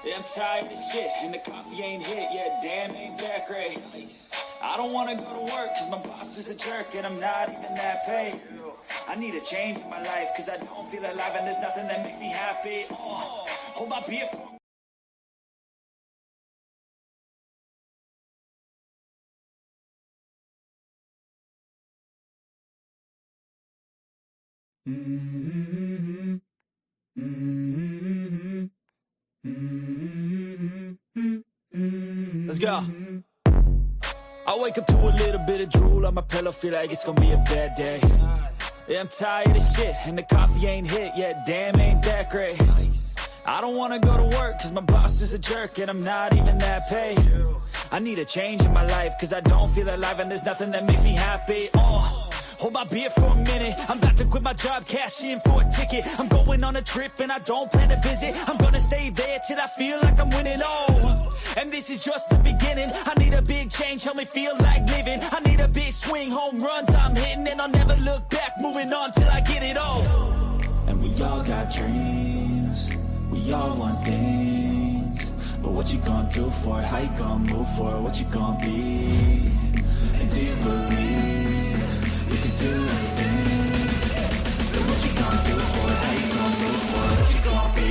Yeah, I'm tired of shit, and the coffee ain't hit yet. Damn, ain't that great. I don't wanna go to work, cause my boss is a jerk, and I'm not even that paid. I need a change in my life, cause I don't feel alive, and there's nothing that makes me happy. Hold my beer for Let's go. I wake up to a little bit of drool on my pillow, feel like it's gonna be a bad day. Yeah, I'm tired of shit, and the coffee ain't hit yet. Damn, ain't that great. I don't wanna go to work, cause my boss is a jerk, and I'm not even that paid. I need a change in my life, cause I don't feel alive, and there's nothing that makes me happy. Hold my beer for a minute. I'm about to quit my job, cash in for a ticket. I'm going on a trip and I don't plan to visit. I'm gonna stay there till I feel like I'm winning. And this is just the beginning. I need a big change, help me feel like living. I need a big swing, home runs I'm hitting, and I'll never look back, moving on till I get it all. And we all got dreams, we all want things, but what you gonna do for it? How you gonna move for it? What you gonna be? And do you believe you can do anything? But what you gonna do for it? How you gonna move for it? What you gonna be?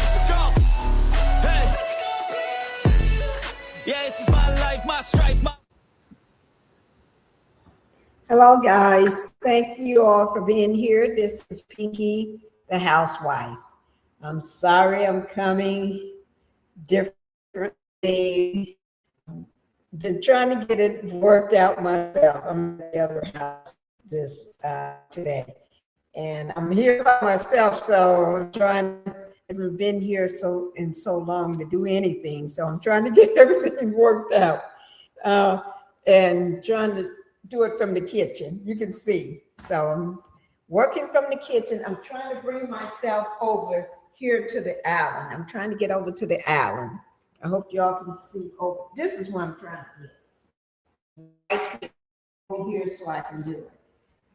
Let's go. Hey. Yeah, this is my life, my strife, my... Hello, guys. Thank you all for being here. This is Pinky, the housewife. I'm sorry I'm coming differently. Been trying to get it worked out myself. I'm at the other house today, and I'm here by myself. So I'm trying. I haven't been here so long to do anything. So I'm trying to get everything worked out, and trying to do it from the kitchen. You can see. So I'm working from the kitchen. I'm trying to bring myself over here to the island. I'm trying to get over to the island. I hope y'all can see. Oh, this is what I'm trying to get. Right over here so I can do it.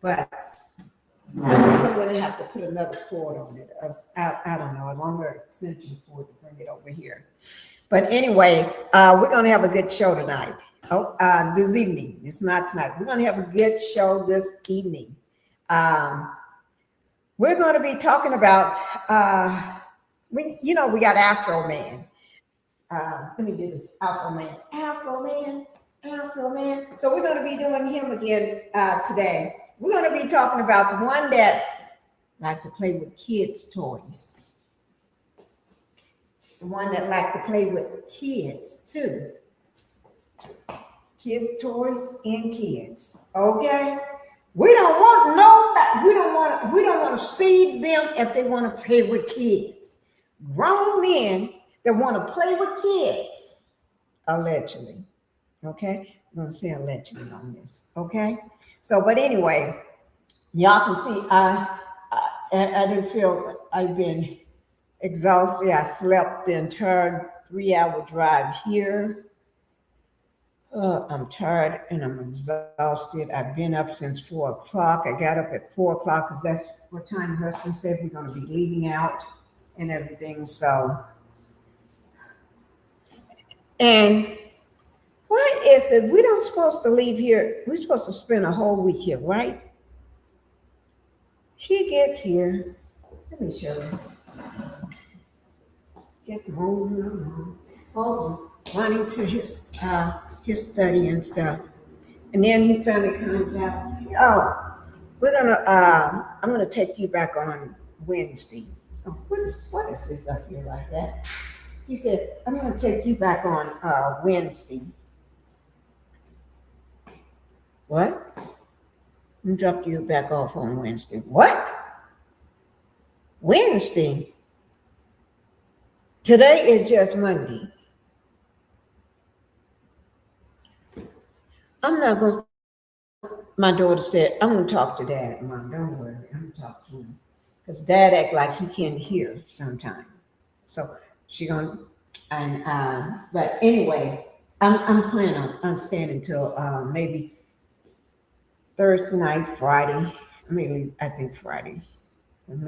But I think I'm going to have to put another cord on it. I don't know, a longer extension cord to bring it over here. But anyway, we're going to have a good show tonight. This evening. It's not tonight. We're going to have a good show this evening. We're going to be talking about, we got AFROMAN. Let me do this. AFROMAN. So we're going to be doing him again today. We're going to be talking about the one that like to play with kids' toys. The one that like to play with kids too. Kids' toys and kids. Okay? We don't want to see them if they want to play with kids. Grown men that want to play with kids, allegedly. Okay? I'm going to say allegedly on this. Okay? So, but anyway, y'all can see I didn't feel I've been exhausted. I slept the entire 3-hour drive here. I'm tired and I'm exhausted. I've been up since 4 o'clock. I got up at 4 o'clock because that's what time my husband said we're going to be leaving out and everything. So, and why is it we don't supposed to leave here? We're supposed to spend a whole week here, right? He gets here. Let me show you. Get home. Running to his study and stuff. And then he finally comes out, I'm gonna take you back on Wednesday. Oh, what is this up here like that? He said, I'm gonna take you back on Wednesday. What? I'm drop you back off on Wednesday. What? Wednesday? Today is just Monday. I'm not going to, my daughter said, I'm going to talk to Dad. Mom, don't worry, I'm going to talk to him. Because Dad act like he can't hear sometimes. So she gonna, and but anyway, I'm planning on staying until maybe Thursday night, Friday. Maybe I think Friday. It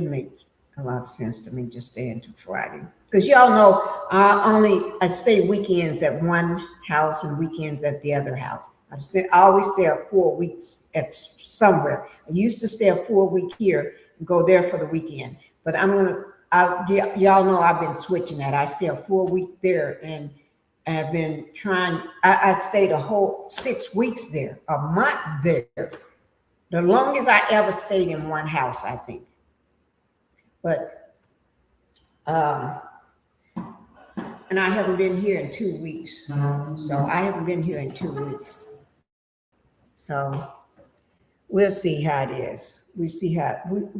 makes a lot of sense to me just stay until Friday. Because y'all know I stay weekends at one house and weekends at the other house. I always stay a 4 weeks at somewhere. I used to stay a 4 week here and go there for the weekend. But y'all know I've been switching that. I stay a 4 week there, and I've been trying. I stayed a whole 6 weeks there, a month there. The longest I ever stayed in one house, I think. But, and I haven't been here in 2 weeks. So I haven't been here in 2 weeks. So we'll see how it is. We're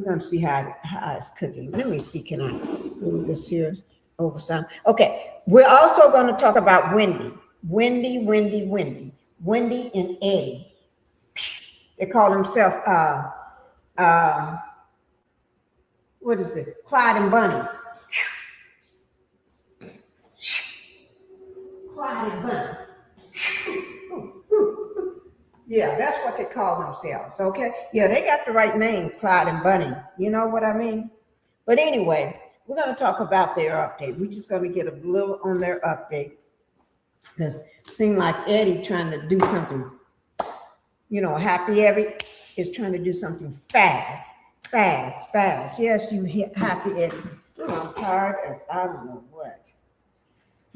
going to see how it's cooking. Let me see, can I move this here over some? Okay, we're also going to talk about Wendy. Wendy and Eddie. They call themselves, what is it? Clyde and Bunny. Clyde and Bunny. Yeah, that's what they call themselves, okay? Yeah, they got the right name, Clyde and Bunny. You know what I mean? But anyway, we're going to talk about their update. We're just going to get a little on their update. Because it seemed like Eddie trying to do something, Happy Eddie is trying to do something fast. Yes, you Happy Eddie. I'm tired as I don't know what.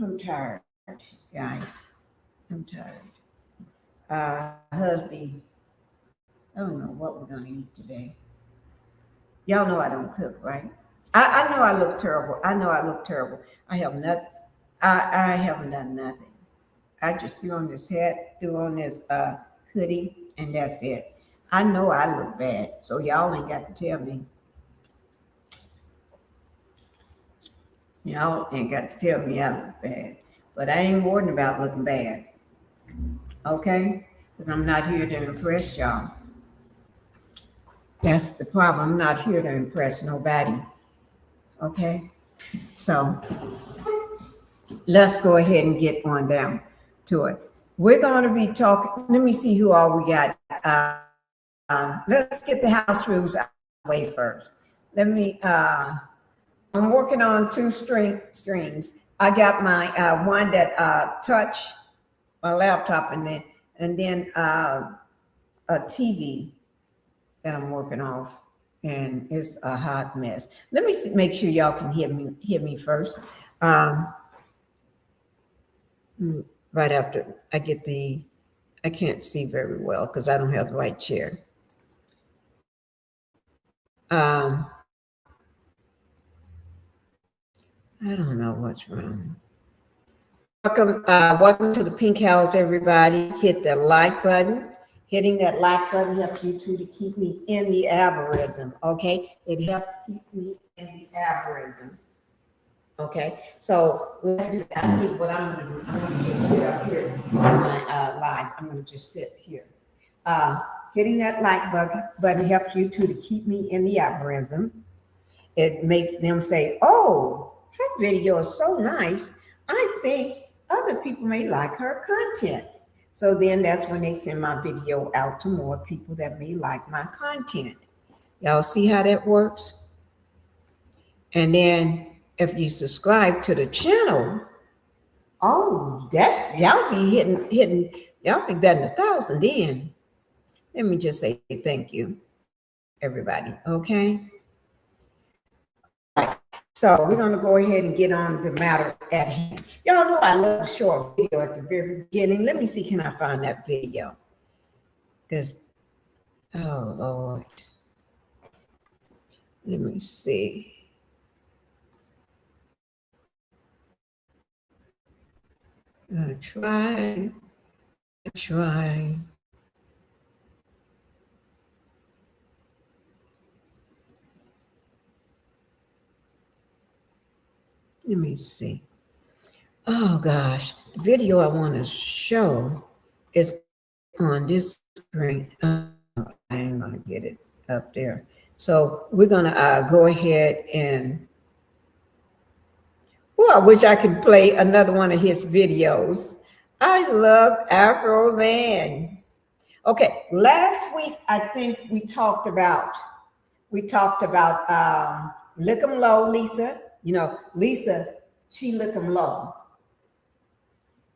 I'm tired, guys. I'm tired. Husband, I don't know what we're gonna eat today. Y'all know I don't cook, right? I know I look terrible. I have nothing. I haven't done nothing. I just threw on this hat, threw on this hoodie, and that's it. I know I look bad, so y'all ain't got to tell me. Y'all ain't got to tell me I look bad. But I ain't worried about looking bad. Okay? Because I'm not here to impress y'all. That's the problem. I'm not here to impress nobody. Okay? So let's go ahead and get on down to it. We're going to be talking. Let me see who all we got. Let's get the house rules out of the way first. I'm working on 2 streams. I got my one that touch my laptop and then a TV that I'm working off, and it's a hot mess. Let me make sure y'all can hear me first. Right after I get I can't see very well because I don't have the right chair. I don't know what's wrong. Welcome to the Pink House, everybody. Hit the like button. Hitting that like button helps you to keep me in the algorithm, okay? It helps keep me in the algorithm, okay? So let's do that. I think what I'm going to do, I'm going to just sit up here on my live. I'm going to just sit here. Hitting that like button helps you to keep me in the algorithm. It makes them say, oh, her video is so nice. I think other people may like her content. So then that's when they send my video out to more people that may like my content. Y'all see how that works? And then if you subscribe to the channel, oh, that y'all be hitting, y'all be betting 1,000 then. Let me just say thank you, everybody, okay? So we're going to go ahead and get on the matter at hand. Y'all know I love a short video at the very beginning. Let me see, can I find that video? Because, oh, Lord. Let me see. I'm going to try. Let me see. Oh gosh, the video I want to show is on this screen. I ain't gonna get it up there. So we're gonna go ahead and I wish I could play another one of his videos. I love AFROMAN. Okay, last week I think we talked about lick 'em low, Lisa. You know, Lisa, she lick 'em low.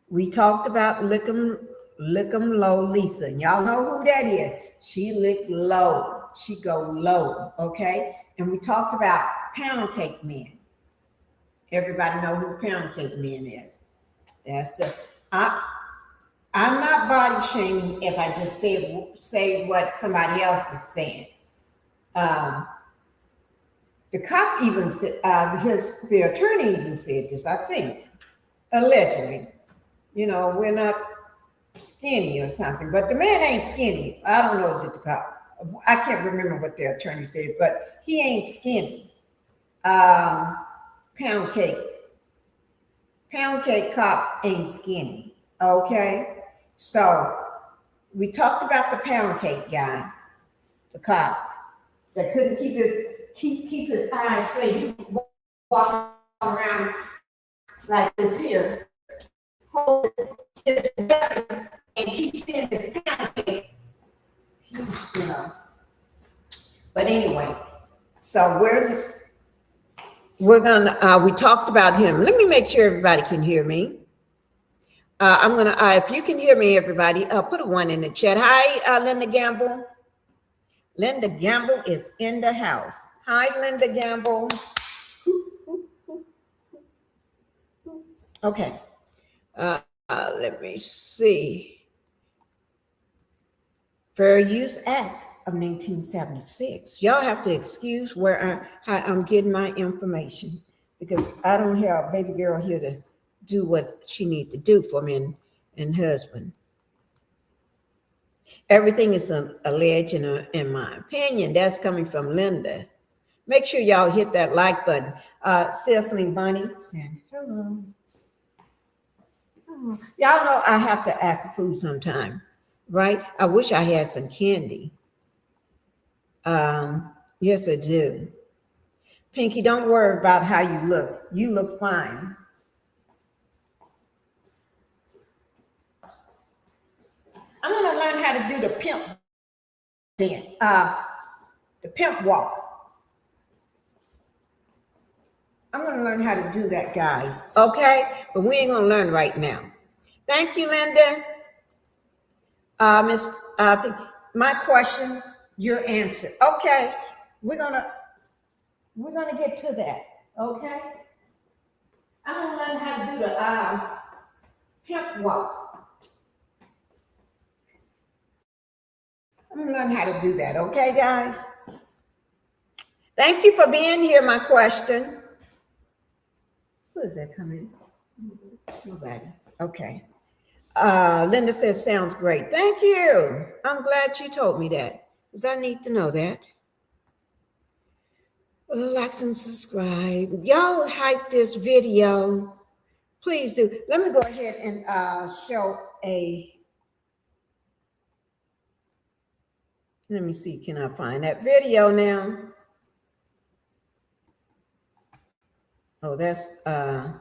We talked about lick 'em low, Lisa. And y'all know who that is. She lick low. She go low, okay? And we talked about pound cake men. Everybody know who pound cake men is. That's the I'm not body shaming if I just say what somebody else is saying. The cop even said, the attorney even said this, I think, allegedly. You know, we're not skinny or something, but the man ain't skinny. I don't know what the cop, I can't remember what the attorney said, but he ain't skinny. Pound cake cop ain't skinny, okay? So we talked about the pound cake guy, the cop that couldn't keep his eyes straight. He walked around like this here, holding it together and keep saying his pound cake, you know. But anyway, so we're gonna we talked about him. Let me make sure everybody can hear me. I'm gonna if you can hear me, everybody, put a 1 in the chat. Hi, Linda Gamble. Linda Gamble is in the house. Hi, Linda Gamble. Okay. Let me see. Fair Use Act of 1976. Y'all have to excuse where I'm getting my information because I don't have a baby girl here to do what she needs to do for me and husband. Everything is alleged in my opinion. That's coming from Linda. Make sure y'all hit that like button. Cecily Bunny saying hello. Oh, y'all know I have to act a fool sometime, right? I wish I had some candy. Yes, I do. Pinky, don't worry about how you look. You look fine. I'm going to learn how to do the pimp the pimp walk. I'm going to learn how to do that, guys. Okay? But we ain't going to learn right now. Thank you, Linda. Miss my question, your answer. Okay. We're gonna get to that. Okay? I'm going to learn how to do the pimp walk. I'm going to learn how to do that. Okay, guys? Thank you for being here, my question. Who is that coming? Nobody. Okay. Linda says, sounds great. Thank you. I'm glad you told me that because I need to know that. Like and subscribe. Y'all hype this video. Please do. Let me go ahead and show let me see, can I find that video now? Oh, that's on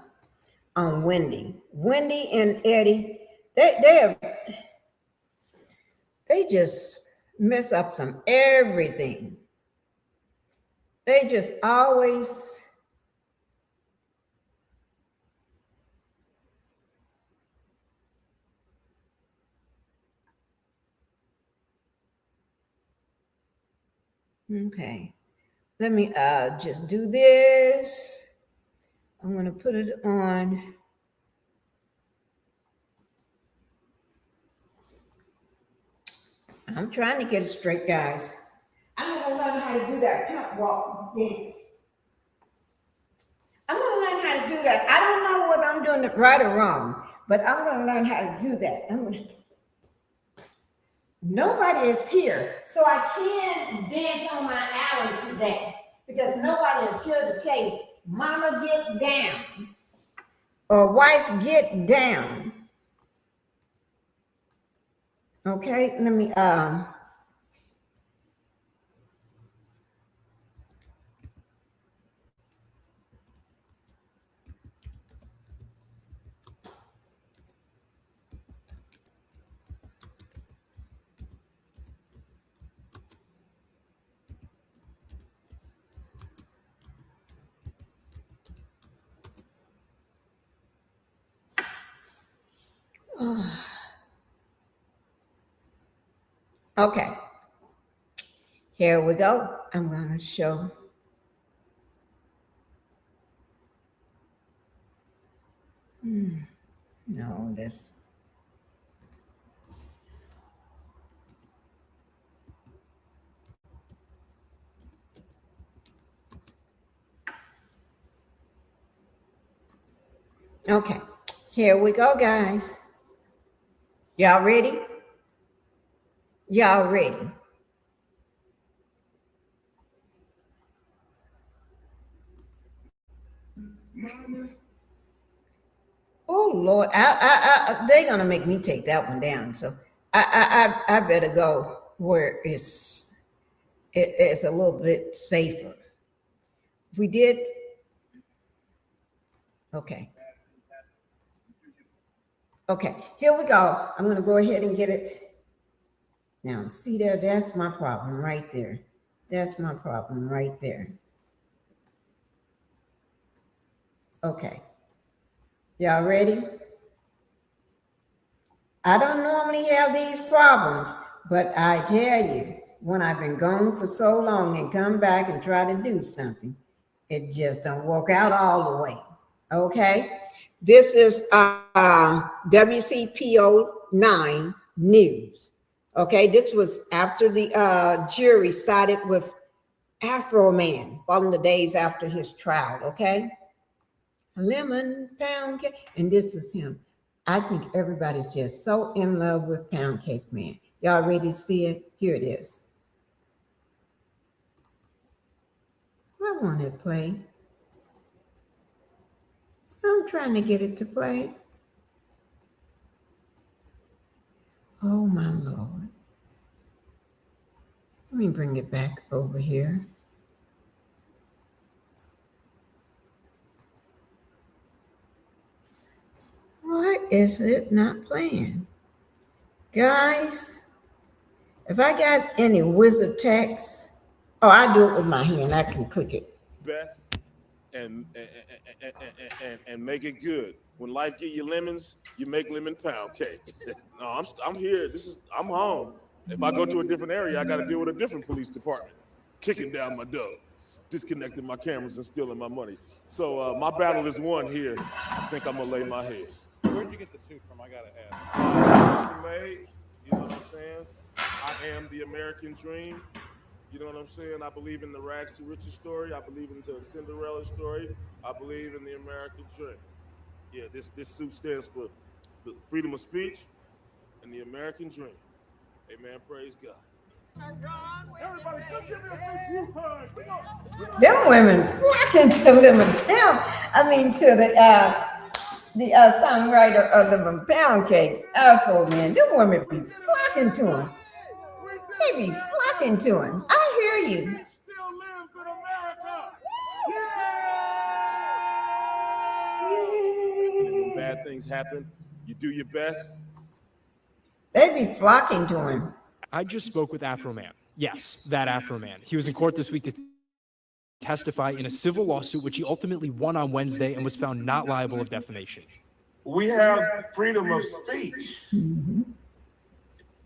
Wendy. Wendy and Eddie, they just mess up some everything. They just always okay. Let me just do this. I'm going to put it on. I'm trying to get it straight, guys. I'm going to learn how to do that pimp walk dance. I'm going to learn how to do that. I don't know whether I'm doing it right or wrong, but I'm going to learn how to do that. Nobody is here, so I can't dance on my island today because nobody is here to tell you, mama, get down, or wife, get down. Okay, let me, Okay, here we go. I'm gonna show. No, this. Okay, here we go, guys. Y'all ready? Y'all ready? Oh Lord, they're gonna make me take that one down. So I better go where it's a little bit safer. We did. Okay. Okay, here we go. I'm gonna go ahead and get it. Now, see there, that's my problem right there. That's my problem right there. Okay. Y'all ready? I don't normally have these problems, but I tell you, when I've been gone for so long and come back and try to do something, it just don't work out all the way. Okay? This is WCPO 9 News. Okay, this was after the jury sided with AFROMAN, following the days after his trial, okay? Lemon pound cake, and this is him. I think everybody's just so in love with Pound Cake Man. Y'all ready to see it? Here it is. I want it to play. I'm trying to get it to play. Oh my Lord. Let me bring it back over here. Why is it not playing? Guys, if I got any wizard text, oh, I do it with my hand. I can click it. Best and make it good. When life give you lemons, you make lemon pound cake. No, I'm here. I'm home. If I go to a different area, I got to deal with a different police department, kicking down my door, disconnecting my cameras and stealing my money. So my battle is won here. I think I'm gonna lay my head. Where'd you get the suit from? I gotta ask. Made, you know what I'm saying? I am the American dream. You know what I'm saying? I believe in the rags to riches story. I believe in the Cinderella story. I believe in the American dream. Yeah, this suit stands for the freedom of speech and the American dream. Amen. Praise God. Everybody, just give me a big group hug. Them women flocking to Lemon Pound. I mean, to the songwriter of Lemon Pound Cake, AFROMAN. Them women be flocking to him. They be flocking to him. I hear you. Still lives in America. When bad things happen, you do your best. They be flocking to him. I just spoke with AFROMAN. Yes, that AFROMAN. He was in court this week to testify in a civil lawsuit, which he ultimately won on Wednesday and was found not liable of defamation. We have freedom of speech.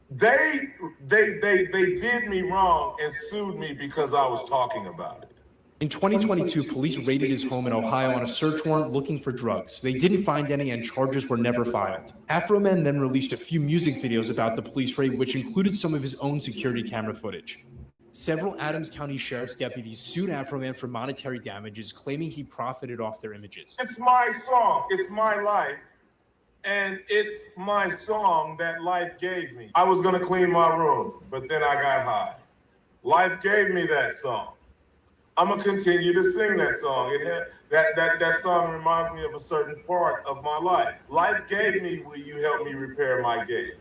They did me wrong and sued me because I was talking about it. In 2022, police raided his home in Ohio on a search warrant looking for drugs. They didn't find any and charges were never filed. AFROMAN then released a few music videos about the police raid, which included some of his own security camera footage. Several Adams County Sheriff's deputies sued AFROMAN for monetary damages, claiming he profited off their images. It's my song, it's my life, and it's my song that life gave me. I was gonna clean my room, but then I got high. Life gave me that song. I'm gonna continue to sing that song. That song reminds me of a certain part of my life. Life gave me, will you help me repair my gate?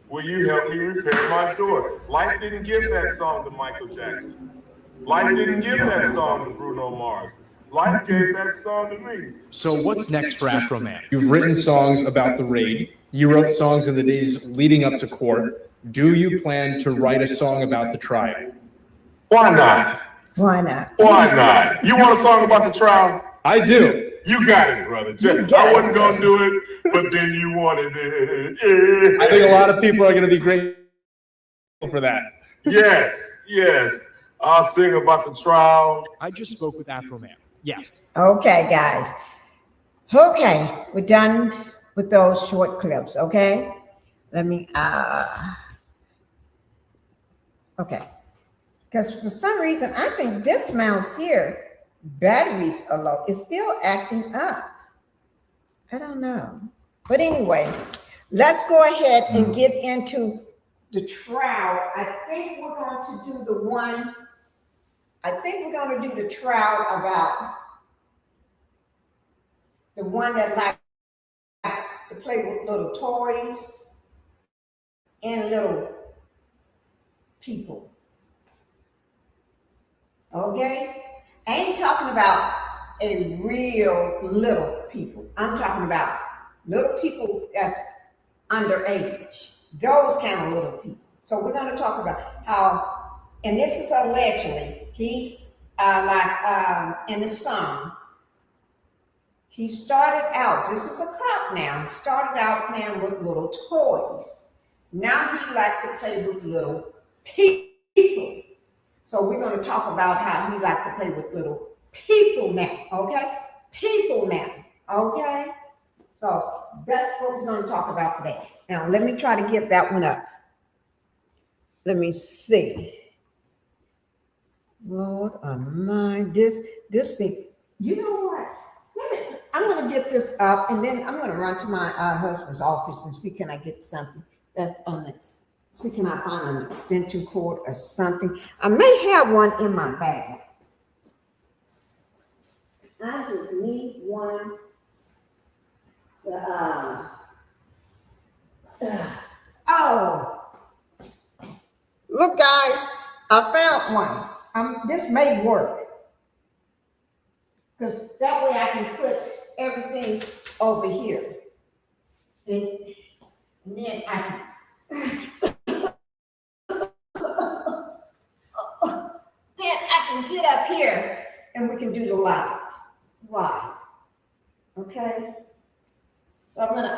Will you help me repair my door? Life didn't give that song to Michael Jackson. Life didn't give that song to Bruno Mars. Life gave that song to me. So what's next for AFROMAN? You've written songs about the raid. You wrote songs in the days leading up to court. Do you plan to write a song about the trial? Why not? Why not? Why not? You want a song about the trial? I do. You got it, brother. I wasn't gonna do it, but then you wanted it. I think a lot of people are going to be grateful for that. Yes, yes. I'll sing about the trial. I just spoke with AFROMAN. Yes. Okay, guys. Okay, we're done with those short clips, okay? Let me, okay. Because for some reason, I think this mouse here, batteries are low. It's still acting up. I don't know. But anyway, let's go ahead and get into the trial. I think we're going to do the one, I think we're going to do the trial about the one that likes to play with little toys and little people. Okay? I ain't talking about a real little people. I'm talking about little people that's underage. Those kind of little people. So we're going to talk about how, and this is allegedly, he's in the song, he started out, this is a cop now, he started out playing with little toys. Now he likes to play with little people. So we're going to talk about how he likes to play with little people now, okay? People now, okay? So that's what we're going to talk about today. Now, let me try to get that one up. Let me see. Lord of mine, this thing, you know what? I'm going to get this up, and then I'm going to run to my husband's office and see can I get something that see can I find an extension cord or something. I may have one in my bag. I just need one. Oh, look, guys, I found one. This may work because that way I can put everything over here, and then I can. Then I can get up here and we can do the live. Okay? So I'm gonna,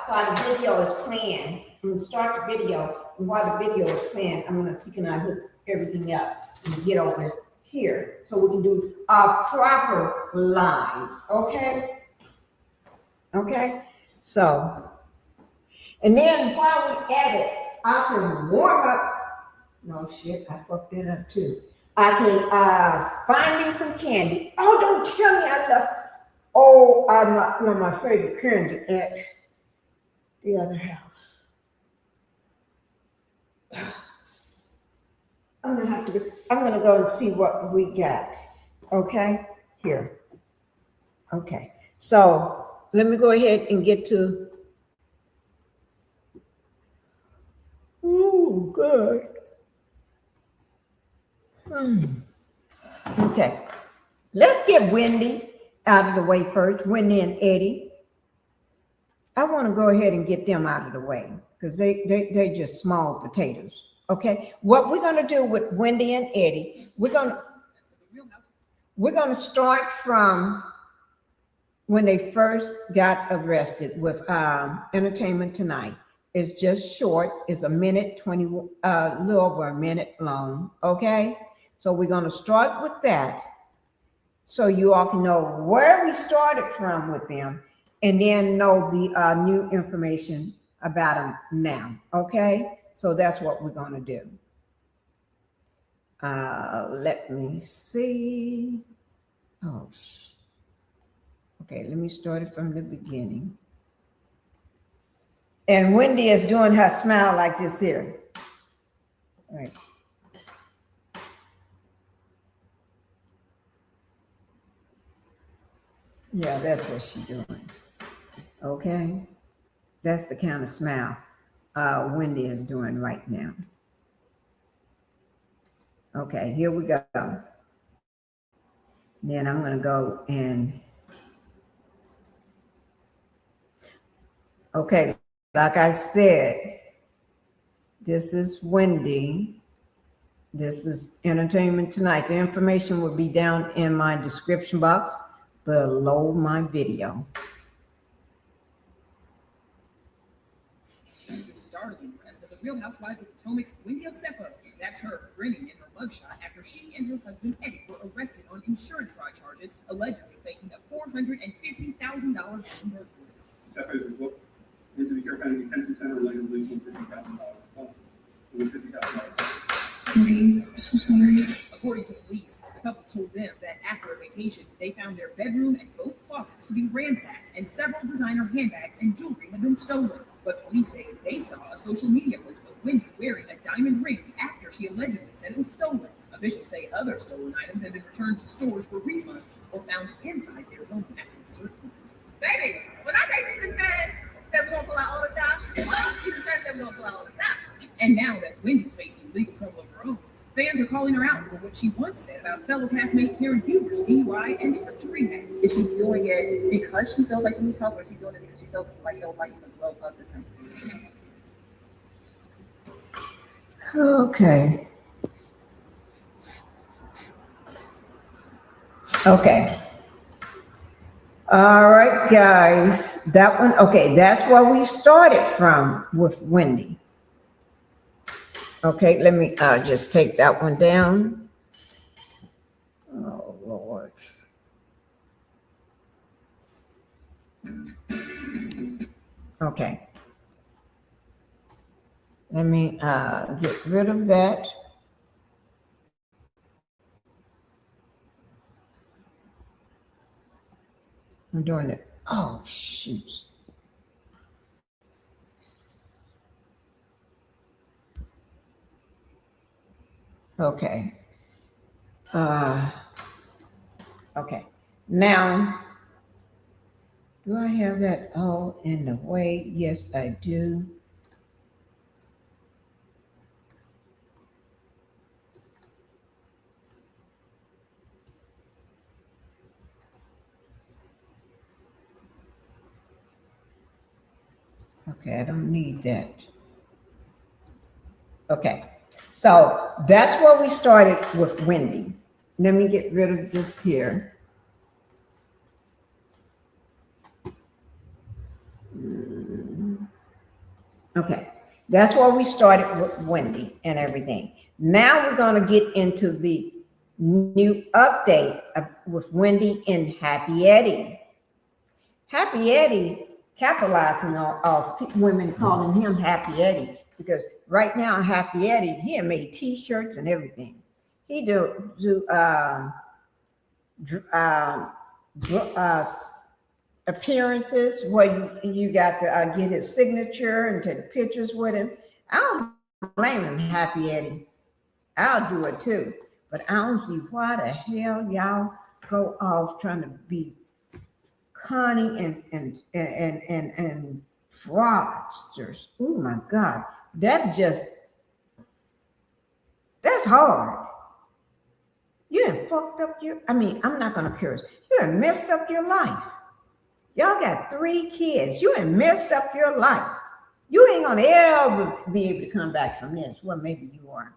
while the video is playing, I'm gonna start the video, and while the video is playing, I'm gonna see can I hook everything up and get over here so we can do a proper live. Okay? Okay? So, and then while we at it, I can warm up. No shit, I fucked that up too. I can find me some candy. Oh, don't tell me I left. Oh, one of my favorite candy at the other house. I'm gonna go and see what we got. Okay, here. Okay, so let me go ahead and get to. Oh, good. Okay, let's get Wendy out of the way first. Wendy and Eddie. I want to go ahead and get them out of the way because they're just small potatoes. Okay, what we're going to do with Wendy and Eddie, we're going to start from when they first got arrested with Entertainment Tonight. It's just short. It's a minute 20, a little over a minute long. Okay, so we're going to start with that, so you all can know where we started from with them, and then know the new information about them now. Okay, so that's what we're going to do. Let me see. Oh, okay, let me start it from the beginning. And Wendy is doing her smile like this here. All right. Yeah, that's what she's doing. Okay. That's the kind of smile Wendy is doing right now. Okay, here we go. Then I'm going to go and, okay, like I said, this is Wendy. This is Entertainment Tonight. The information will be down in my description box below my video. Real Housewives of Potomac's Wendy Osefo. That's her grinning in her mugshot after she and her husband Eddie were arrested on insurance fraud charges, allegedly faking a $450,000 burglary. Osefo was booked into the Carroll County Detention Center later released on $50,000 bond. It was $50,000. Wendy, I'm so sorry. According to police, the couple told them that after a vacation, they found their bedroom and both closets to be ransacked, and several designer handbags and jewelry had been stolen. But police say they saw a social media post of Wendy wearing a diamond ring after she allegedly said it was stolen. Officials say other stolen items had been returned to stores for refunds or found inside their home after the search. Baby, when I take you to 10, said we're gonna pull out all the stops, you said we're gonna pull out all the stops. And now that Wendy's facing legal trouble of her own, fans are calling her out for what she once said about fellow castmate Karen Huber's DUI and trip to rehab. Is she doing it because she feels like she needs help, or is she doing it because she feels like it'll lighten the blow of the symptoms? Okay. Okay. All right, guys. That one, okay, that's where we started from with Wendy. Okay, let me just take that one down. Oh, Lord. Okay. Let me get rid of that. I'm doing it. Oh, shoot. Okay. Okay. Now, do I have that all in the way? Yes, I do. Okay, I don't need that. Okay, so that's where we started with Wendy. Let me get rid of this here. Okay, that's where we started with Wendy and everything. Now we're going to get into the new update with Wendy and Happy Eddie. Happy Eddie capitalizing off women calling him Happy Eddie, because right now Happy Eddie, he made t-shirts and everything. He do appearances where you got to get his signature and take pictures with him. I don't blame him, Happy Eddie. I'll do it too. But I don't see why the hell y'all go off trying to be conning and fraudsters. Oh my God. That's hard. You done fucked up I'm not gonna curse. You done messed up your life. Y'all got 3 kids. You done messed up your life. You ain't gonna ever be able to come back from this. Well, maybe you are.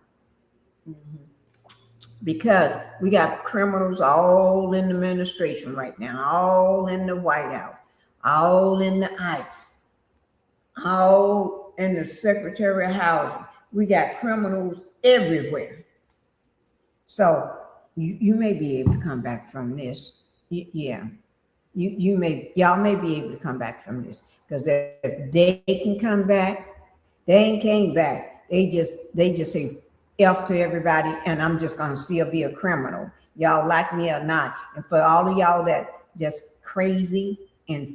Because we got criminals all in the administration right now, all in the White House, all in the ICE, all in the Secretary of Housing. We got criminals everywhere. So you may be able to come back from this. Yeah. Y'all may be able to come back from this, because if they can come back, they ain't came back. They just say F to everybody, and I'm just gonna still be a criminal. Y'all like me or not. And for all of y'all that just crazy and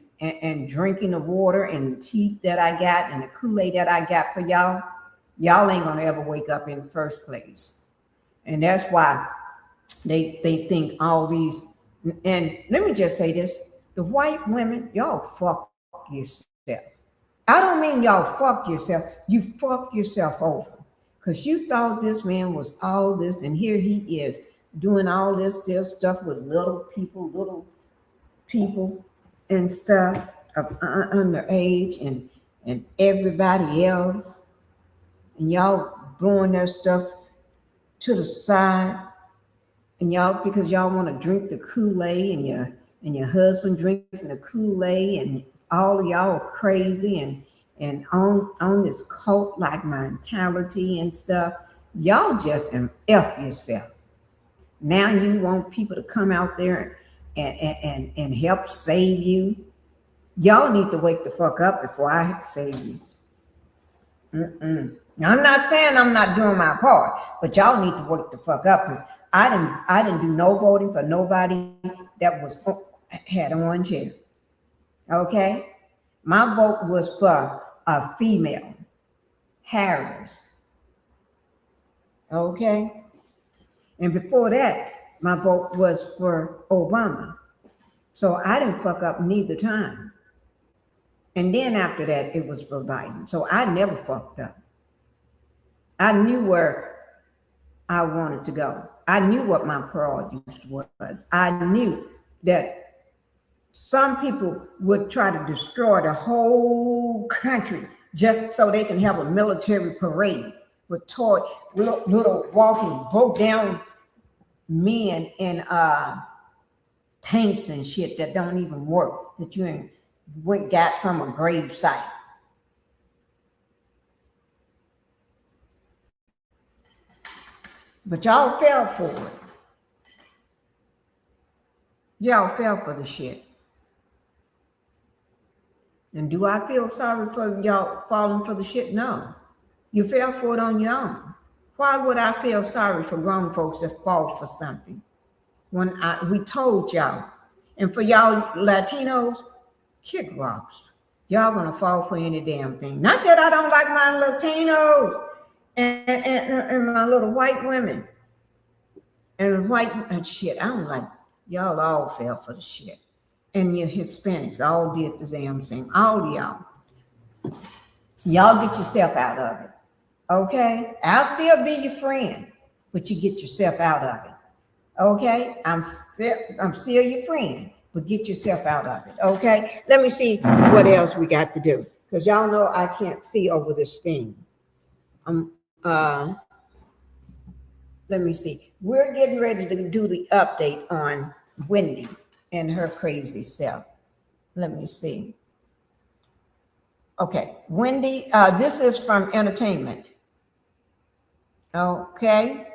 drinking the water and the tea that I got and the Kool-Aid that I got for y'all ain't gonna ever wake up in the first place. And that's why they think all these. And let me just say this: the white women, y'all fuck yourself. I don't mean y'all fuck yourself. You fuck yourself over, because you thought this man was all this, and here he is doing all this stuff with little people and stuff of underage and everybody else, and y'all blowing that stuff to the side. And y'all, because y'all want to drink the Kool-Aid, and your husband drinking the Kool-Aid, and all of y'all are crazy, and on this cult-like mentality and stuff. Y'all just F yourself. Now you want people to come out there and help save you. Y'all need to wake the fuck up before I save you. Now, I'm not saying I'm not doing my part, but y'all need to wake the fuck up, because I didn't do no voting for nobody that had orange hair. Okay? My vote was for a female, Harris. Okay? And before that, my vote was for Obama. So I didn't fuck up neither time. And then after that, it was for Biden. So I never fucked up. I knew where I wanted to go. I knew what my priority was. I knew that some people would try to destroy the whole country just so they can have a military parade with little walking, broke down men in tanks and shit that don't even work, that you got from a grave site. But y'all fell for it. Y'all fell for the shit. And do I feel sorry for y'all falling for the shit? No. You fell for it on your own. Why would I feel sorry for grown folks that fall for something when we told y'all? And for y'all Latinos, kick rocks. Y'all gonna fall for any damn thing. Not that I don't like my Latinos and my little white women and white shit. I don't like y'all. All fell for the shit, and your Hispanics all did the damn same. All of y'all get yourself out of it. Okay, I'll still be your friend, but you get yourself out of it. Okay, I'm still your friend, but get yourself out of it. Okay, let me see what else we got to do, because y'all know I can't see over this thing. Let me see. We're getting ready to do the update on Wendy and her crazy self. Let me see. Okay, Wendy, this is from Entertainment. Okay,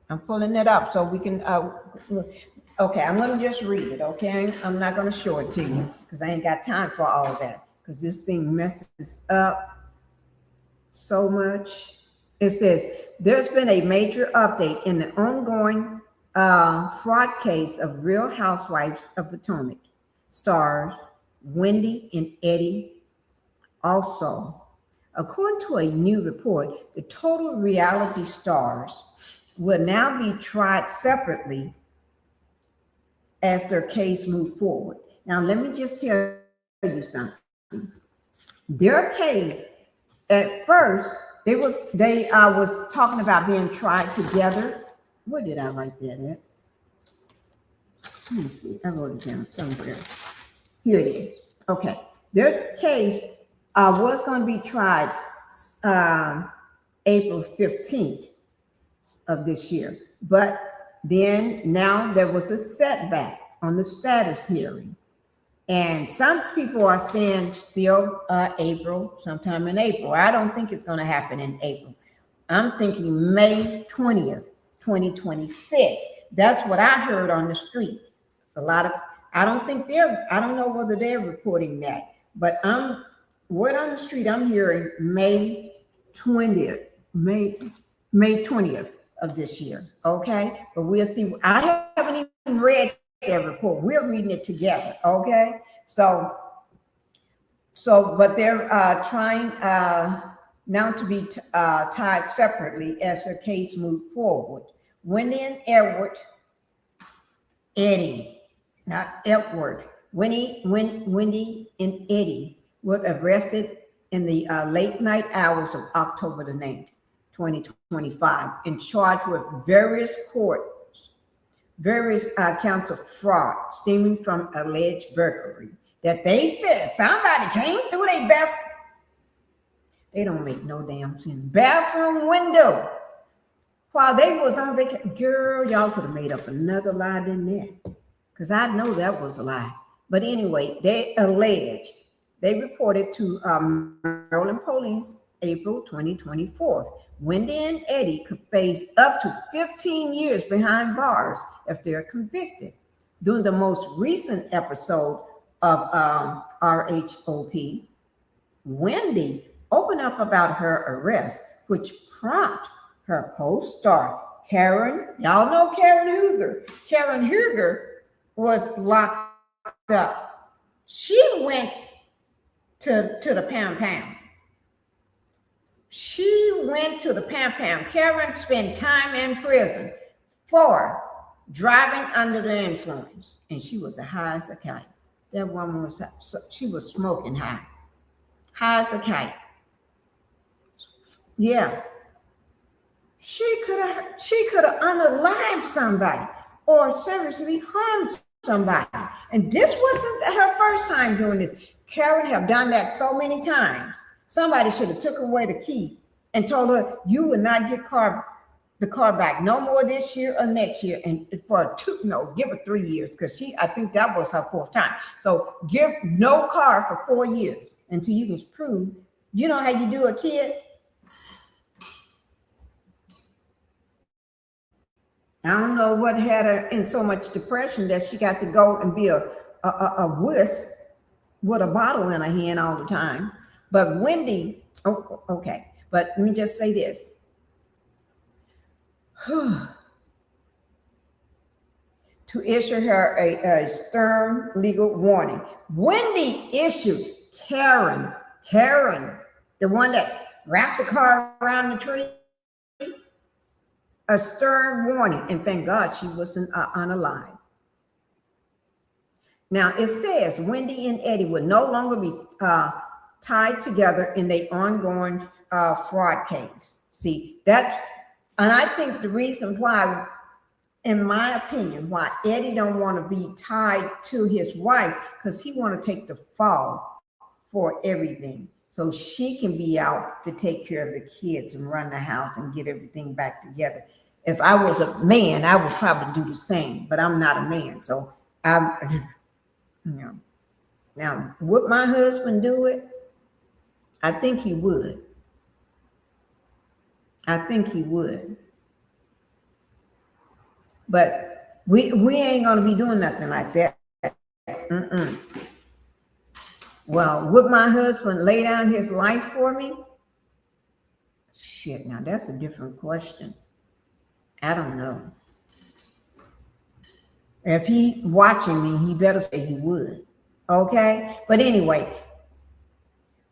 I'm pulling it up so we can, okay, I'm gonna just read it, okay? I'm not gonna show it to you because I ain't got time for all that, because this thing messes up so much. It says, there's been a major update in the ongoing fraud case of Real Housewives of Potomac stars Wendy and Eddie. Also, according to a new report, the total reality stars will now be tried separately as their case moves forward. Now, let me just tell you something. Their case, at first, they was talking about being tried together. Where did I write that at? Let me see. I wrote it down somewhere. Here it is. Okay. Their case was going to be tried April 15th of this year. But then now there was a setback on the status hearing. And some people are saying still April, sometime in April. I don't think it's going to happen in April. I'm thinking May 20th, 2026. That's what I heard on the street. I don't know whether they're reporting that, but word on the street, I'm hearing May 20th of this year. Okay, but we'll see. I haven't even read their report. We're reading it together. Okay, so but they're trying now to be tied separately as their case moves forward. Wendy and Eddie, not Edward. Wendy and Eddie were arrested in the late night hours of October the 9th, 2025, and charged with various counts of fraud stemming from alleged burglary that they said somebody came through their bathroom. They don't make no damn sense. Bathroom window while they was on vacation. Girl, y'all could have made up another lie than that, because I know that was a lie. But anyway, they allege They reported to Maryland police April 2024. Wendy and Eddie could face up to 15 years behind bars if they're convicted. During the most recent episode of RHOP, Wendy opened up about her arrest, which prompted her co-star, Karen, y'all know Karen Huger. Karen Huger was locked up. She went to the Pound Pound. She went to the Pound Pound. Karen spent time in prison for driving under the influence, and she was as high as a kite. That woman was, she was smoking high as a kite. Yeah. She could have unalived somebody or seriously harmed somebody. And this wasn't her first time doing this. Karen have done that so many times. Somebody should have took away the key and told her, you will not get the car back no more this year or next year. And for give her 3 years, because I think that was her 4th time. So give no car for 4 years until you can prove. You know how you do a kid? I don't know what had her in so much depression that she got to go and be a wuss with a bottle in her hand all the time. But Wendy, okay, but let me just say this. To issue her a stern legal warning. Wendy issued Karen, the one that wrapped the car around the tree, a stern warning, and thank God she wasn't unalive. Now it says Wendy and Eddie would no longer be tied together in their ongoing fraud case. See that, and I think the reason why, in my opinion, why Eddie don't want to be tied to his wife, because he want to take the fall for everything, so she can be out to take care of the kids and run the house and get everything back together. If I was a man, I would probably do the same, but I'm not a man. So now would my husband do it? I think he would. But we ain't gonna be doing nothing like that. Well, would my husband lay down his life for me? Shit, now that's a different question. I don't know. If he watching me, he better say he would. Okay? But anyway,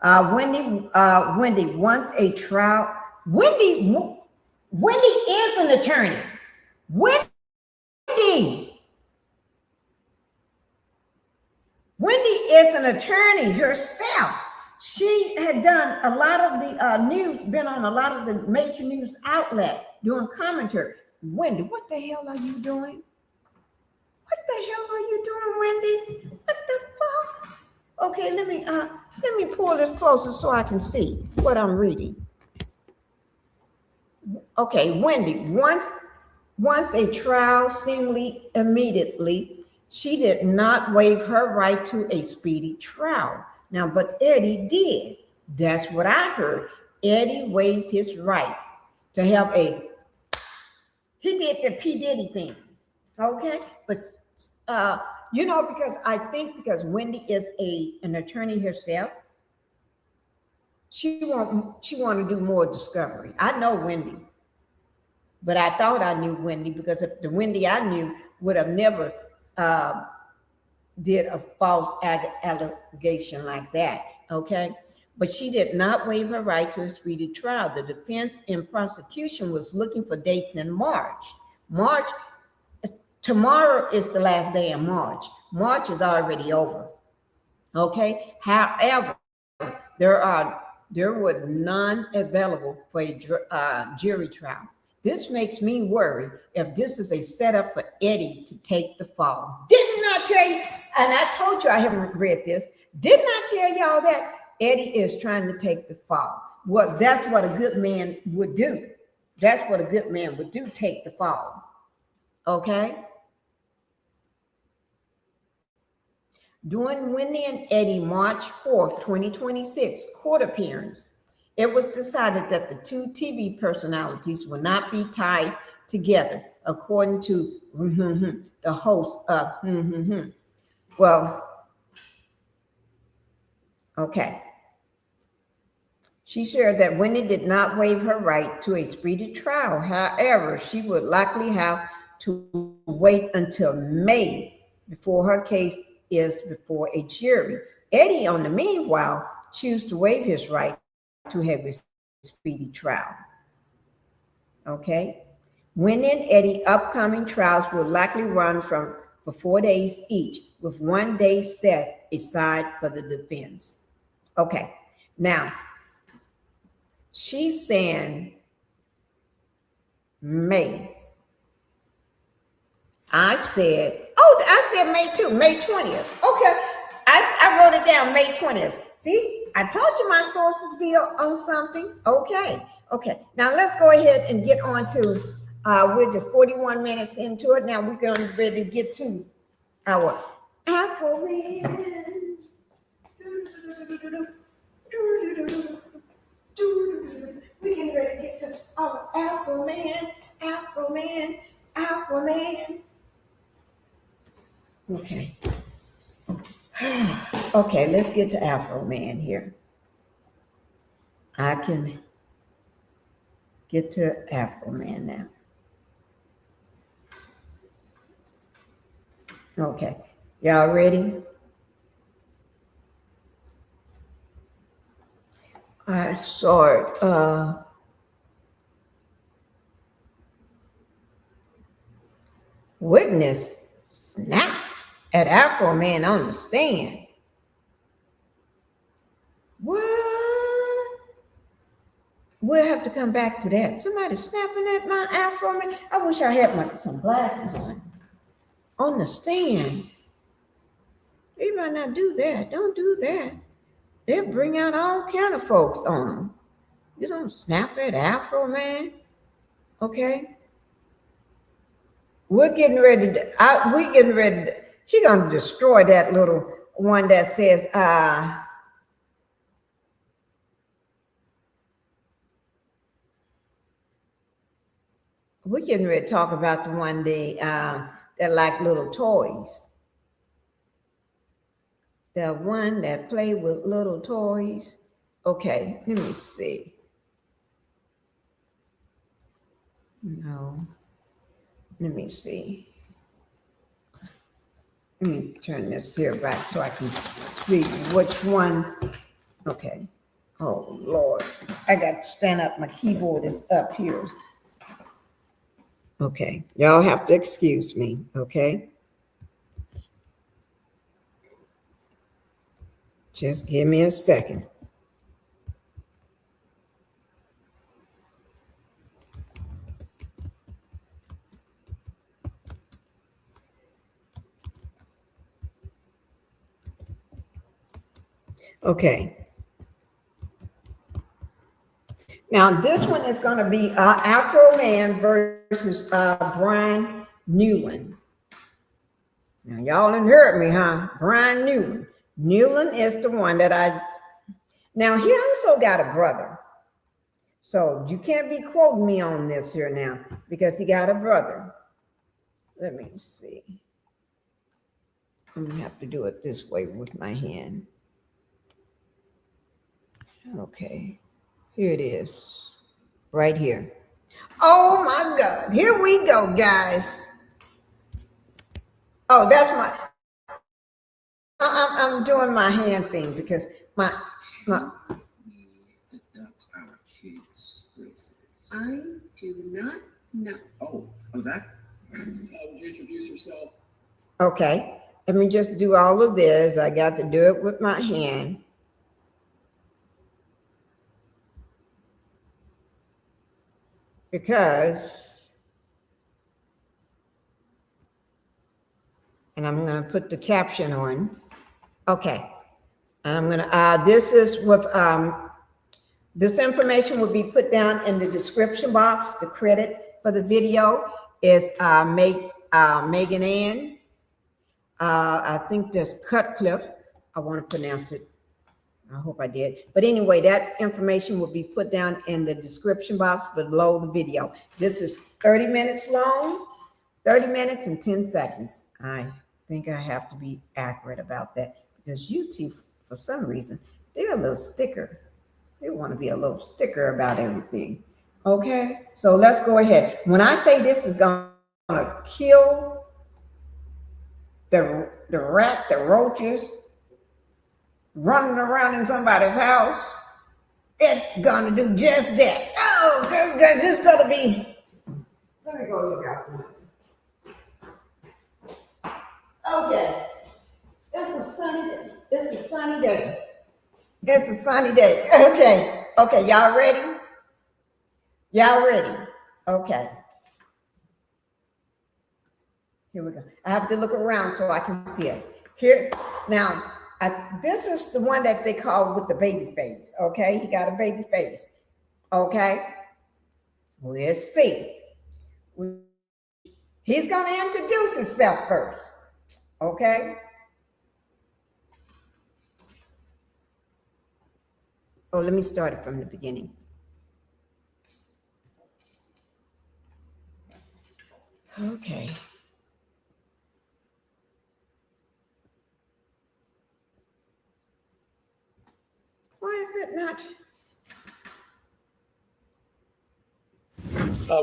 Wendy wants a trial. Wendy is an attorney. Wendy is an attorney herself. She had done a lot of the news, been on a lot of the major news outlets doing commentary. Wendy, what the hell are you doing? What the hell are you doing, Wendy? What the fuck? Okay, let me pull this closer so I can see what I'm reading. Okay, Wendy, once a trial seemingly immediately, she did not waive her right to a speedy trial. Now, but Eddie did. That's what I heard. Eddie waived his right to have he did the P. Diddy thing. Okay? But, because Wendy is an attorney herself, she want to do more discovery. I know Wendy, but I thought I knew Wendy, because if the Wendy I knew would have never did a false allegation like that, okay? But she did not waive her right to a speedy trial. The defense and prosecution was looking for dates in March. Tomorrow is the last day of March. March is already over, okay? However, there were none available for a jury trial. This makes me worry if this is a setup for Eddie to take the fall. Didn't I tell you? And I told you I haven't read this. Didn't I tell y'all that Eddie is trying to take the fall? Well, that's what a good man would do. That's what a good man would do, take the fall. Okay? During Wendy and Eddie March 4th, 2026 court appearance, it was decided that the two TV personalities will not be tied together, according to the host of Well, okay. She shared that Wendy did not waive her right to a speedy trial. However, she would likely have to wait until May before her case is before a jury. Eddie, on the meanwhile, chose to waive his right to have a speedy trial. Okay? Wendy and Eddie upcoming trials will likely run for 4 days each, with 1 day set aside for the defense. Okay, now, she's saying May. I said May too, May 20th. Okay, I wrote it down, May 20th. See, I told you my sources be on something. Okay. Now let's go ahead and get on to, we're just 41 minutes into it. Now we're going to be ready to get to our AFROMAN. We're getting ready to get to our AFROMAN. Okay. Okay, let's get to AFROMAN here. I can get to AFROMAN now. Okay, y'all ready? I saw it. Witness snaps at AFROMAN on the stand. What? We'll have to come back to that. Somebody snapping at my AFROMAN. I wish I had some glasses on the stand. They might not do that. Don't do that. They'll bring out all kind of folks on them. You don't snap at AFROMAN. Okay? We're getting ready to, he's going to destroy that little one that says, we're getting ready to talk about the one that like little toys. The one that play with little toys. Okay, let me see. No. Let me see. Let me turn this here back so I can see which one. Okay. Oh, Lord. I got to stand up. My keyboard is up here. Okay. Y'all have to excuse me. Okay. Just give me a second. Okay. Now this one is going to be AFROMAN versus Brian Newland. Now y'all done heard me, huh? Brian Newland. Newland is the one that now he also got a brother. So you can't be quoting me on this here now because he got a brother. Let me see. I'm gonna have to do it this way with my hand. Okay, here it is, right here. Oh my God, here we go, guys. Oh, that's I'm doing my hand thing because my. I do not know. Oh, I was asking. Would you introduce yourself? Okay, let me just do all of this. I got to do it with my hand. Because, and I'm going to put the caption on. Okay, and I'm going to, this is with, this information will be put down in the description box. The credit for the video is Meghann. I think that's Cutcliffe. I want to pronounce it. I hope I did. But anyway, that information will be put down in the description box below the video. This is 30 minutes long, 30 minutes and 10 seconds. I think I have to be accurate about that because YouTube, for some reason, they're a little sticker. They want to be a little sticker about everything. Okay, so let's go ahead. When I say this is going to kill the rat, the roaches, running around in somebody's house, it's gonna do just that. Oh, this is gonna be. Let me go look out. Okay, it's a sunny day. It's a sunny day. It's a sunny day. Okay, y'all ready? Y'all ready? Okay. Here we go. I have to look around so I can see it. Here now. This is the one that they call with the baby face, okay? He got a baby face, okay? We'll see. He's going to introduce himself first, okay? Oh, let me start it from the beginning. Okay. Why is it not?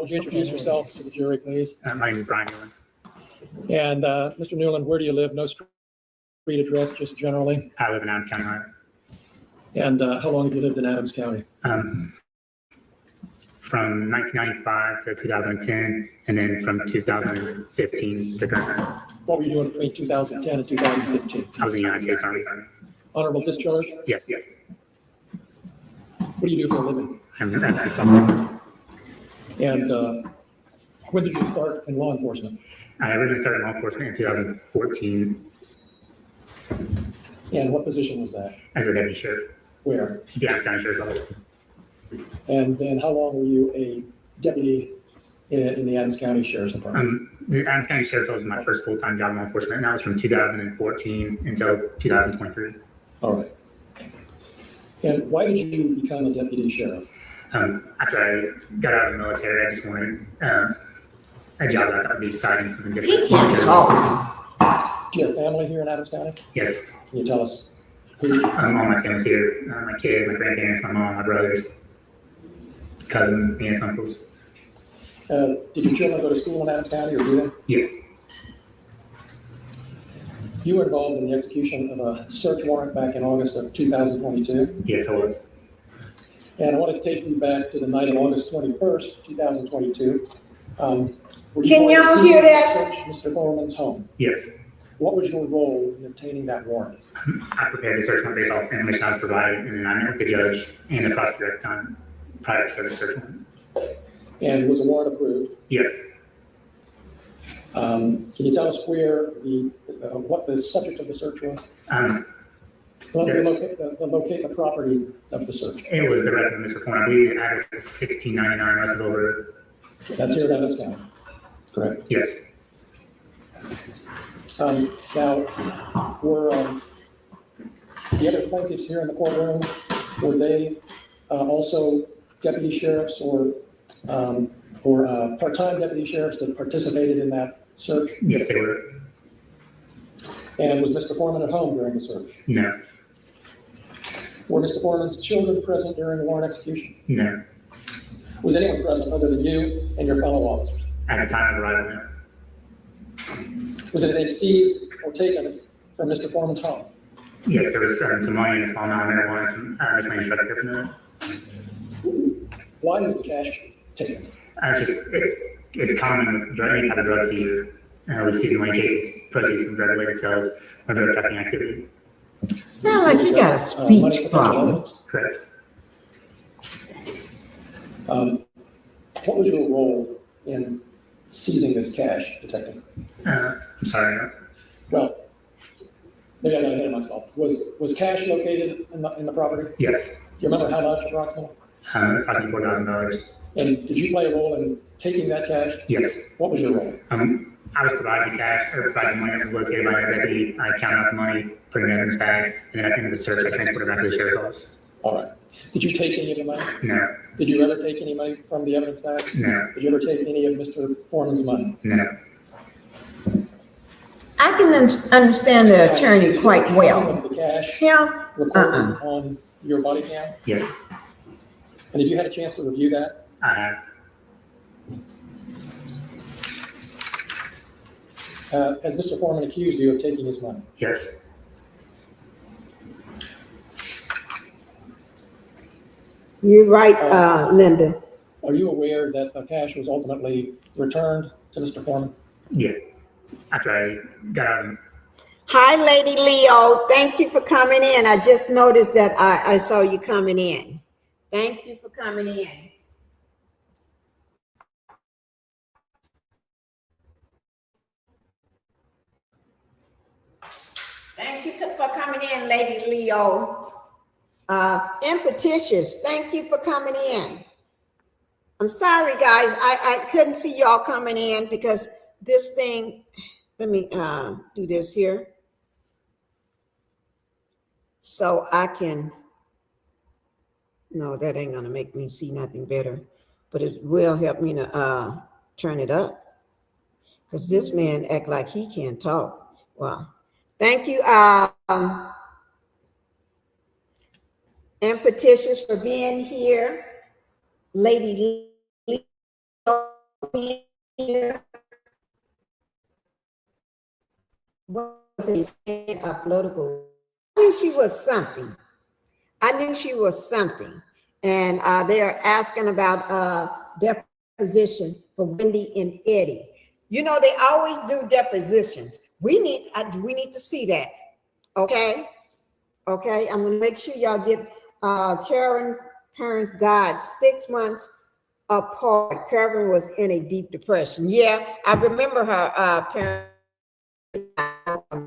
Would you introduce yourself to the jury, please? My name is Brian Newland. And Mr. Newland, where do you live? No street address, just generally. I live in Adams County, Ohio. And how long have you lived in Adams County? From 1995 to 2010, and then from 2015 to current. What were you doing between 2010 and 2015? I was in the United States Army. Honorable discharge? Yes. What do you do for a living? I'm an officer. And when did you start in law enforcement? I originally started in law enforcement in 2014. And what position was that? As a deputy sheriff. Where? The Adams County Sheriff's Office. And then how long were you a deputy in the Adams County Sheriff's Department? The Adams County Sheriff's Office was my first full-time job in law enforcement, and that was from 2014 until 2023. All right. And why did you become a deputy sheriff? After I got out of the military, I just wanted a job that would be exciting, something different. He can't talk. Do you have family here in Adams County? Yes. Can you tell us who? All my family's here. My kids, my grandparents, my mom, my brothers, cousins, aunts, uncles. Did your children go to school in Adams County or do they? Yes. You were involved in the execution of a search warrant back in August of 2022. Yes, I was. And I want to take you back to the night of August 21st, 2022. Can y'all hear that? Search Mr. Foreman's home. Yes. What was your role in obtaining that warrant? I prepared the search warrant based off information I was provided, and then I met with the judge and the prosecutor at the time prior to the search warrant. And was the warrant approved? Yes. Can you tell us where what the subject of the search was? Locate the property of the search. It was the residence of Mr. Foreman. I believe the address is 1699 Russell Road. That's here in Adams County, correct? Yes. Now, were the other plaintiffs here in the courtroom, were they also deputy sheriffs or part-time deputy sheriffs that participated in that search? Yes, they were. And was Mr. Foreman at home during the search? No. Were Mr. Foreman's children present during the warrant execution? No. Was anyone present other than you and your fellow officers? At the time of arrival, no. Was anything seized or taken from Mr. Foreman's home? Yes, there was some money and a small amount of marijuana and some miscellaneous drug equipment. Why was the cash taken? It's common with any type of drugs here. We see in many cases proceeds from drug-related sales or drug trafficking activity. Sound like you got a speech problem. Correct. What was your role in seizing this cash, Detective? I'm sorry. Well, maybe I got ahead of myself. Was cash located in the property? Yes. Do you remember how much approximately? Approximately $4,000. And did you play a role in taking that cash? Yes. What was your role? I was provided the cash, or provided the money that was located by the deputy. I counted out the money, put it in the evidence bag, and then at the end of the search, I transported it back to the sheriff's office. All right. Did you take any of the money? No. Did you ever take any money from the evidence bag? No. Did you ever take any of Mr. Foreman's money? No. I can understand the attorney quite well. The cash Yeah. recorded on your body cam? Yes. And have you had a chance to review that? I have. Has Mr. Foreman accused you of taking his money? Yes. You're right, Linda. Are you aware that the cash was ultimately returned to Mr. Foreman? Yeah. After I got out of him. Hi, Lady Leo. Thank you for coming in. I just noticed that I saw you coming in. Thank you for coming in. Thank you for coming in, Lady Leo. Impetitious, thank you for coming in. I'm sorry, guys. I couldn't see y'all coming in because this thing, let me do this here. So I can, no, that ain't gonna make me see nothing better, but it will help me to turn it up. Because this man act like he can't talk. Wow. Thank you, Impetitious, for being here. Lady Lee being here. What was he saying? A political. I knew she was something. I knew she was something. And they are asking about deposition for Wendy and Eddie. You know, they always do depositions. We need to see that. Okay. Okay. I'm gonna make sure y'all get Karen parents died 6 months apart. Karen was in a deep depression. Yeah, I remember her parents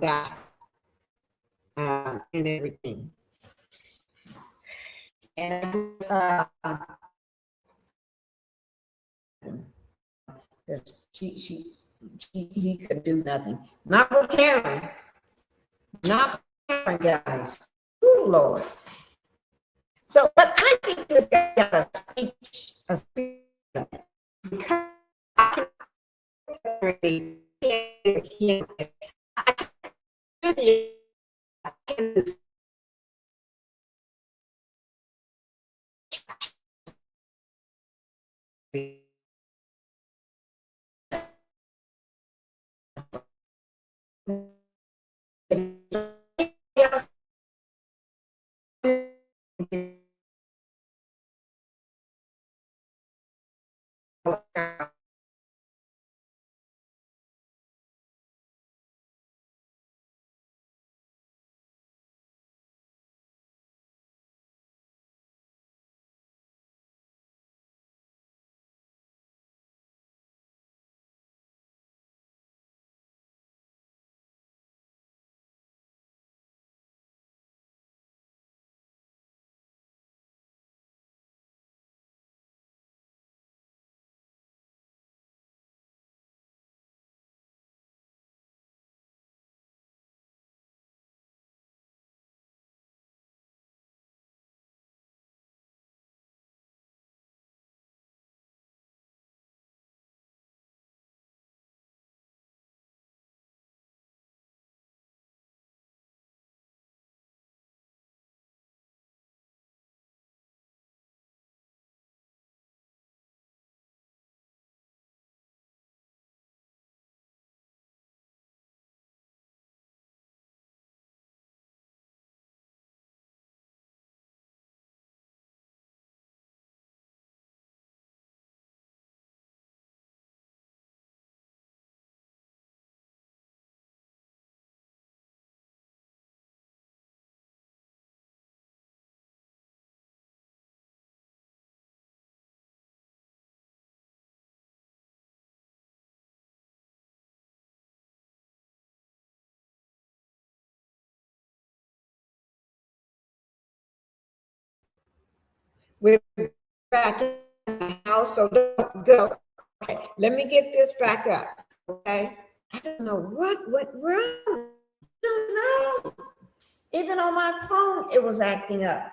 died and everything. And he could do nothing. Not with Karen. Not with Karen, guys. Oh, Lord. So, but I think this guy got a speech because I can hear him. We're back in the house, so don't go. Okay, let me get this back up, okay? I don't know what went wrong. I don't know. Even on my phone, it was acting up.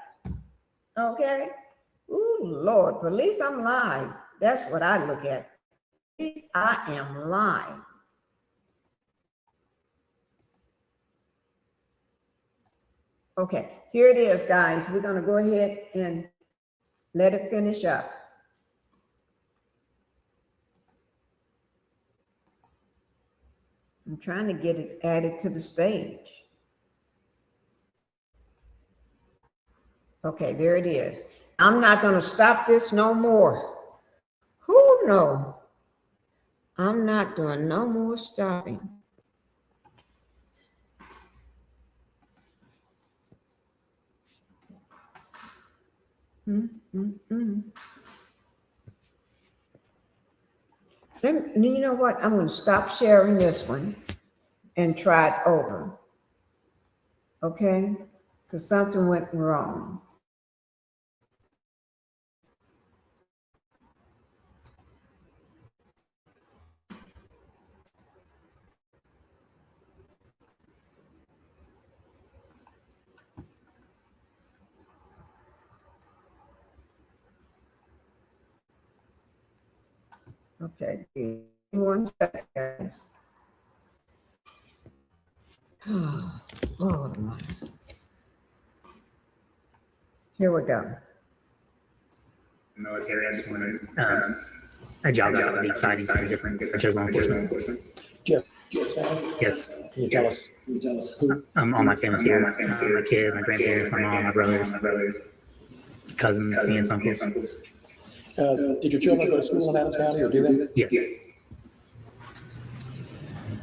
Okay. Ooh, Lord, police, I'm live. That's what I look at. Police, I am live. Okay, here it is, guys. We're gonna go ahead and let it finish up. I'm trying to get it added to the stage. Okay, there it is. I'm not gonna stop this no more. Who knows? I'm not doing no more stopping. Then, you know what? I'm going to stop sharing this one and try it over. Okay? Because something went wrong. Okay, 1 second, guys. Oh, Lord Almighty. Here we go. Military, I just wanted a job that would be exciting, something different. I chose law enforcement. Jeff, Yes. can you tell us who? All my family's here. My kids, my grandparents, my mom, my brothers, cousins, aunts, uncles. Did your children go to school in Adams County, or do they? Yes.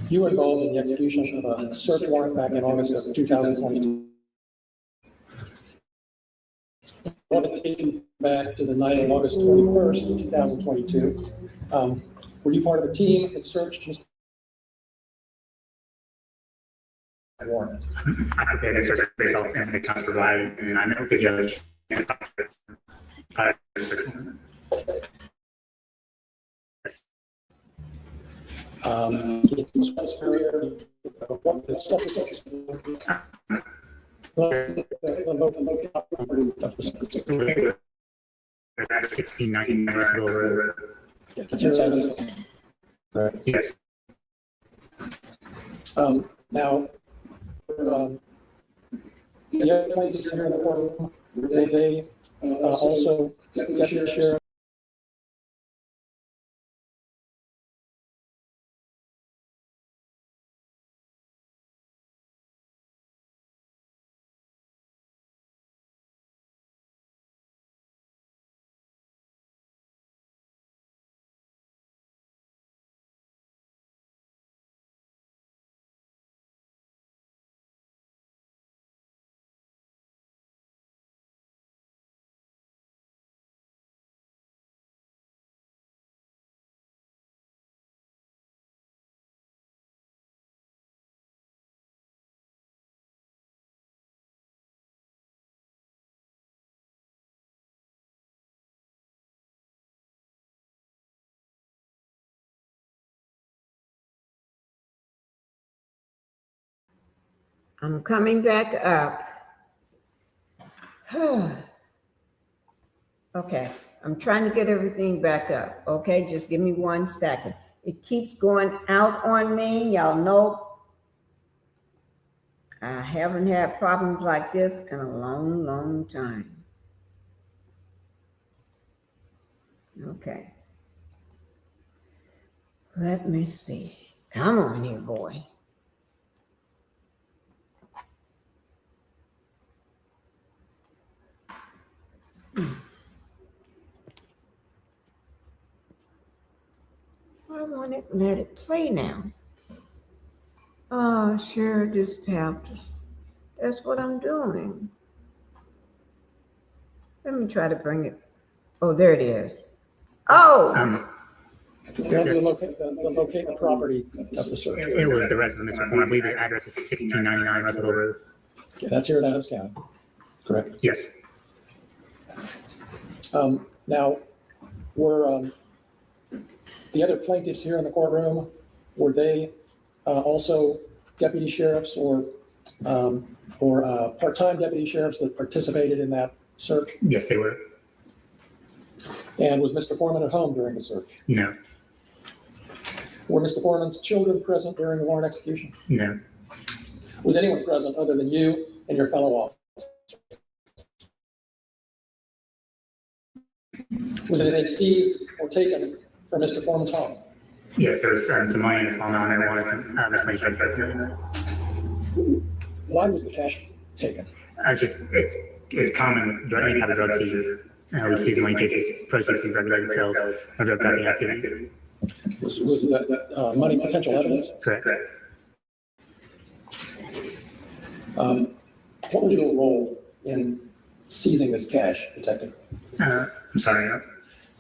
You were involved in the execution of a search warrant back in August of 2022. I want to take you back to the night of August 21st, 2022. Were you part of a team that searched Mr. warrant? I prepared a search based off information provided, and I met with the judge. And Can you discuss earlier what the substance That's 1699 Russell Road. Yes. Now, the other places here in the courtroom, they also deputy sheriff. I'm coming back up. Okay, I'm trying to get everything back up. Okay, just give me 1 second. It keeps going out on me. Y'all know I haven't had problems like this in a long, long time. Okay. Let me see. Come on here, boy. I want to let it play now. Oh, sure, just have to. That's what I'm doing. Let me try to bring it. Oh, there it is. Oh! Locate the property of the search. It was the rest of Mr. Form. I believe the address is 1699 Russell Road. Okay, that's here in Adams County, correct? Yes. Now, were the other plaintiffs here in the courtroom, were they also deputy sheriffs or part-time deputy sheriffs that participated in that search? Yes, they were. And was Mr. Foreman at home during the search? No. Were Mr. Foreman's children present during the warrant execution? No. Was anyone present other than you and your fellow officers? Was anything seized or taken from Mr. Foreman's home? Yes, there was some money in a small amount of marijuana, some miscellaneous drugs. Why was the cash taken? It's common with any type of drug seizure. We seize money cases, proceeds from drug sales, or drug trafficking activity. Was that money potential evidence? Correct. What was your role in seizing this cash, detective? I'm sorry.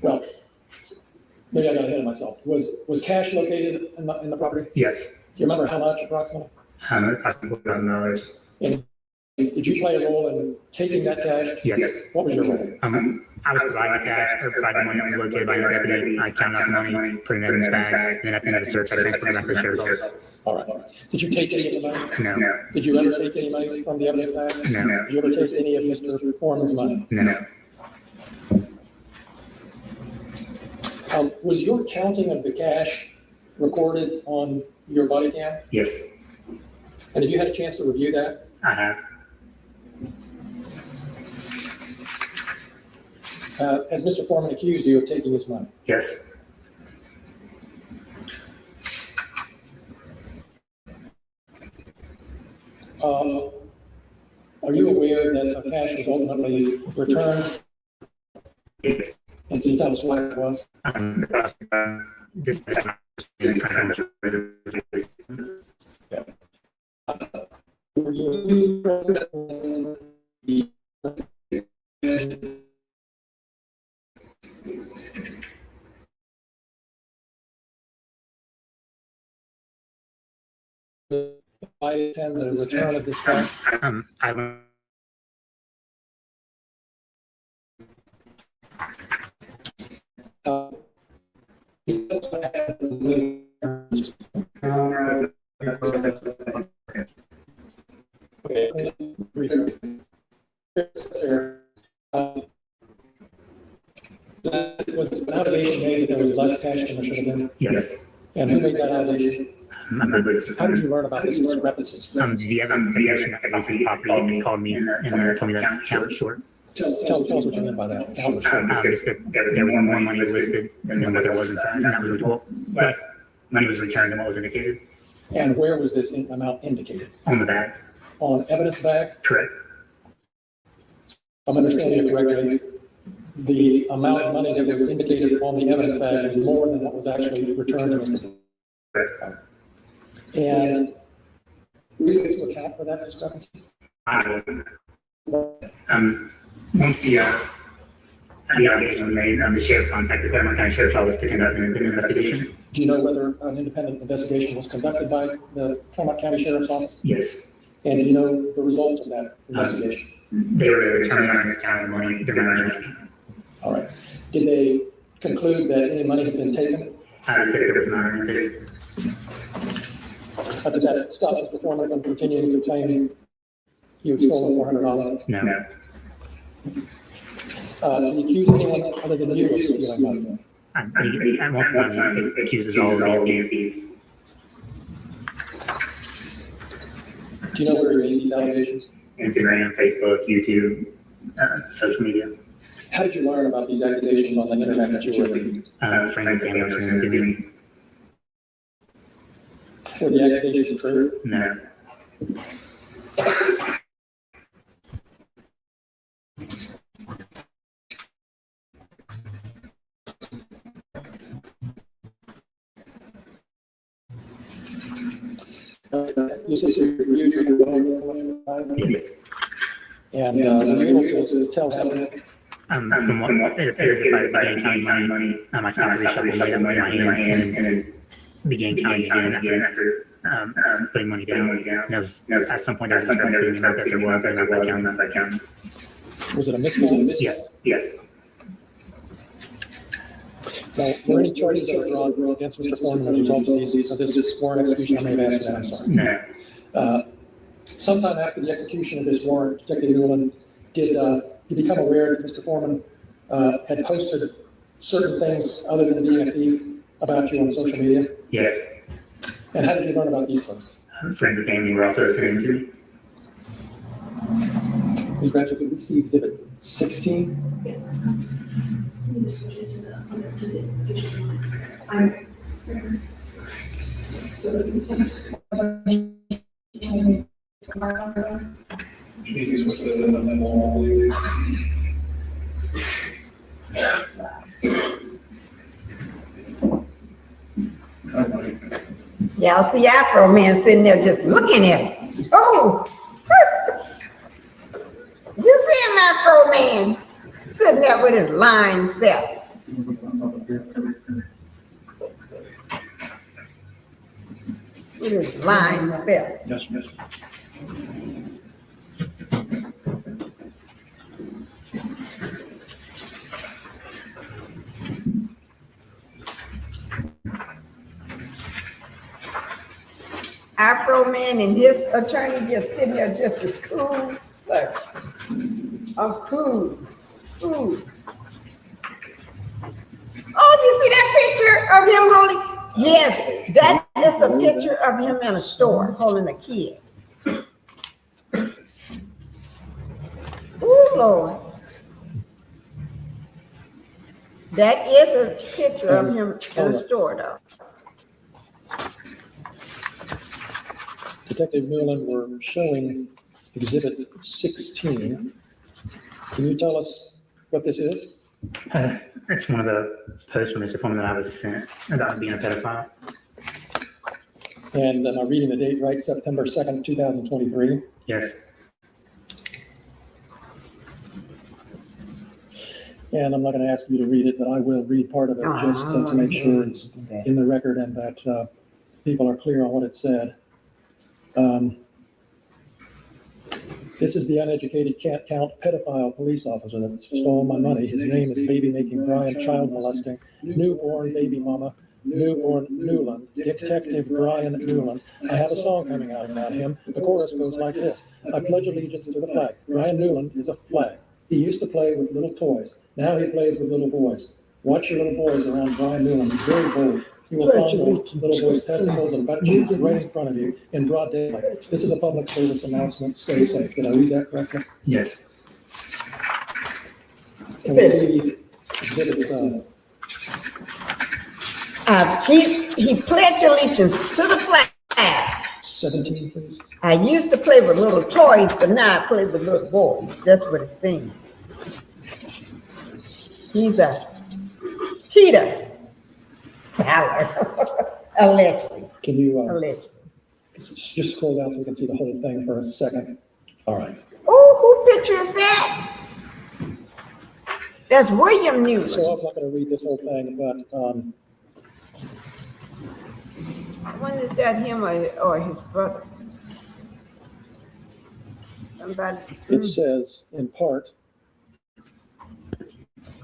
Well, maybe I got ahead of myself. Was cash located in the property? Yes. Do you remember how much approximately? Approximately $4,000. And did you play a role in taking that cash? Yes. What was your role? I was providing the cash, or providing money that was located by your deputy. I counted out the money, putting it in his bag, and then at the end of the search, I transferred it back to the sheriff's office. All right. Did you take any of the money? No. Did you ever take any money from the evidence bag? No. Did you ever take any of Mr. Foreman's money? No. Was your counting of the cash recorded on your body cam? Yes. And have you had a chance to review that? I have. Has Mr. Foreman accused you of taking his money? Yes. Are you aware that the cash was ultimately returned? Yes. And can you tell us what it was? This is Were you present when I attend the return of this cash? I went. Okay. Was an allegation made that there was less cash than there should have been? Yes. And who made that allegation? How did you learn about this discrepancy? The evidence technician at the property called me and told me that count was short. Tell us what you mean by that. Count was short. Just that there was more money listed than what there was inside. And that was less money was returned than what was indicated. And where was this amount indicated? On the bag. On evidence bag? Correct. I'm understanding it correctly. The amount of money that was indicated on the evidence bag was more than what was actually returned to Mr. Correct. And were you able to account for that discrepancy? Once the allegation was made, the sheriff contacted the Claremont County Sheriff's Office to conduct an investigation. Do you know whether an independent investigation was conducted by the Claremont County Sheriff's Office? Yes. And do you know the results of that investigation? They were returning on this kind of money during our journey. All right. Did they conclude that any money had been taken? I would say there was not any taken. Did that stop Mr. Foreman from continuing to claim you had stolen $400? No. Did he accuse anyone other than you of stealing money? At one point, he accuses all of these. Do you know where he made these allegations? Instagram, Facebook, YouTube, social media. How did you learn about these accusations on the internet that you were reading? Friends and family sent to me. Were the accusations true? No. You say you reviewed your own. Yes. And were you able to tell them? From what it appears, if I began counting money, I stopped reshuffling my hand and then began counting again after putting money down. There was, at some point, there was something that there was, and I counted. Was it a miscount? Yes. Yes. Now, were any charges that were brought against Mr. Foreman as a result of this warrant execution? I may have asked that, I'm sorry. No. Sometime after the execution of this warrant, Detective Newland, did you become aware that Mr. Foreman had posted certain things other than being a thief about you on social media? Yes. And how did you learn about these folks? Friends and family were also saying to me. Congratulations, could we see exhibit 16? Yes. Y'all see Afro Man sitting there just looking at it. Oh, you see him, Afro Man, sitting there with his lime self. With his lime self. Yes, yes. Afro Man and his attorney just sitting there just as cool. Like, I'm cool. Cool. Oh, you see that picture of him holding? Yes, that is a picture of him in a store holding a kid. Oh, Lord. That is a picture of him in a store, though. Detective Newland, we're showing exhibit 16. Can you tell us what this is? It's one of the posts from Mr. Foreman that I was sent about being a pedophile. And am I reading the date right? September 2nd, 2023? Yes. And I'm not going to ask you to read it, but I will read part of it just to make sure it's in the record and that people are clear on what it said. This is the uneducated can't count pedophile police officer that stole my money. His name is baby making Brian child molesting, newborn baby mama, newborn Newland, Detective Brian Newland. I have a song coming out about him. The chorus goes like this. I pledge allegiance to the flag. Brian Newland is a flag. He used to play with little toys. Now he plays with little boys. Watch your little boys around Brian Newland. He's very bold. You will find the little boys' testicles and butt cheeks right in front of you in broad daylight. This is a public service announcement. Stay safe. Did I read that correctly? Yes. He pledged allegiance to the flag. 17, please. I used to play with little toys, but now I play with little boys. That's what it's saying. He's a Peter Fowler, allegedly. Can you allegedly just scroll down so we can see the whole thing for a second? All right. Oh, who picture is that? That's William Newland. So I'm not going to read this whole thing, but when is that him or his brother? Somebody. It says, in part,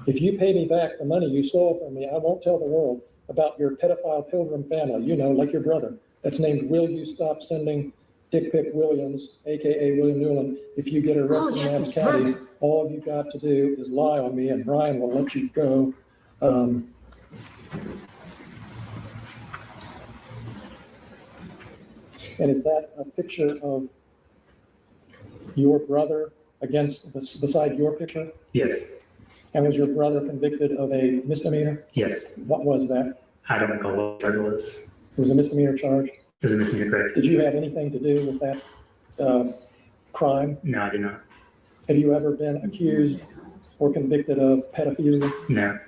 if you pay me back the money you stole from me, I won't tell the world about your pedophile pilgrim family, you know, like your brother. That's named Will You Stop Sending Dick Pick Williams, AKA William Newland. If you get arrested in Adams County, all you got to do is lie on me and Brian will let you go. And is that a picture of your brother beside your picture? Yes. And was your brother convicted of a misdemeanor? Yes. What was that? I don't recall what charge it was. It was a misdemeanor charge? It was a misdemeanor, correct. Did you have anything to do with that crime? No, I did not. Have you ever been accused or convicted of pedophilia? No.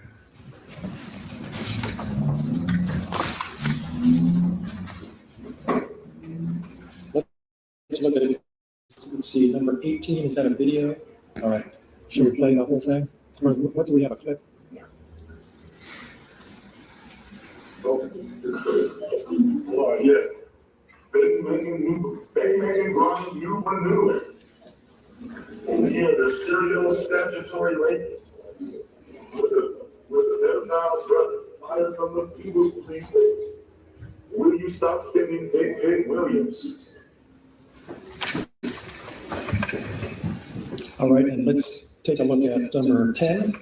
Let's look at it. Let's see, number 18, is that a video? All right. Should we play the whole thing? Or what do we have, a clip? Yes. Oh, yes. Baby making Brian Newland. Yeah, the serial statutory rapist with the pedophile brother. fired from the Eagles, please? Will you stop singing Ed Williams? All right, and let's take a look at number 10.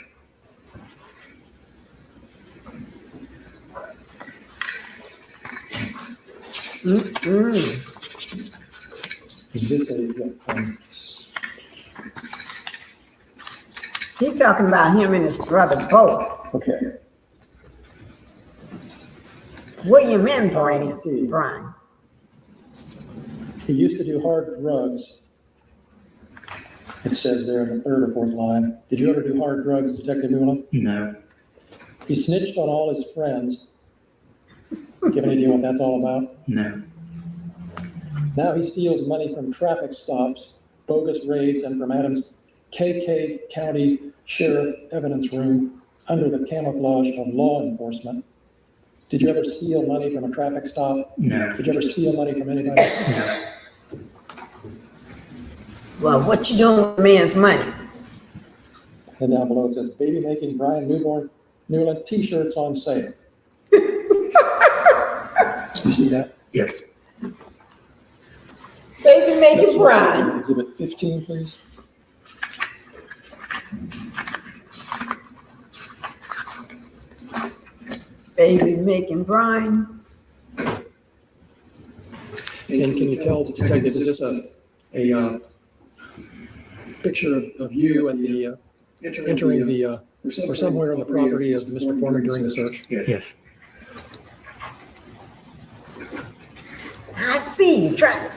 Is this He's talking about him and his brother both. okay. William and Brian. He used to do hard drugs. It says there in the third or fourth line. Did you ever do hard drugs, Detective Newland? No. He snitched on all his friends. Do you have any idea what that's all about? No. Now he steals money from traffic stops, bogus raids, and from Adams' KK County Sheriff evidence room under the camouflage of law enforcement. Did you ever steal money from a traffic stop? No. Did you ever steal money from anybody? No. Well, what you doing with man's money? And down below it says, baby making Brian Newland t-shirts on sale. You see that? Yes. Baby making Brian. Exhibit 15, please. Baby making Brian. And can you tell, Detective, is this a picture of you and the entering the or somewhere on the property of Mr. Foreman during the search? Yes. I see you trying to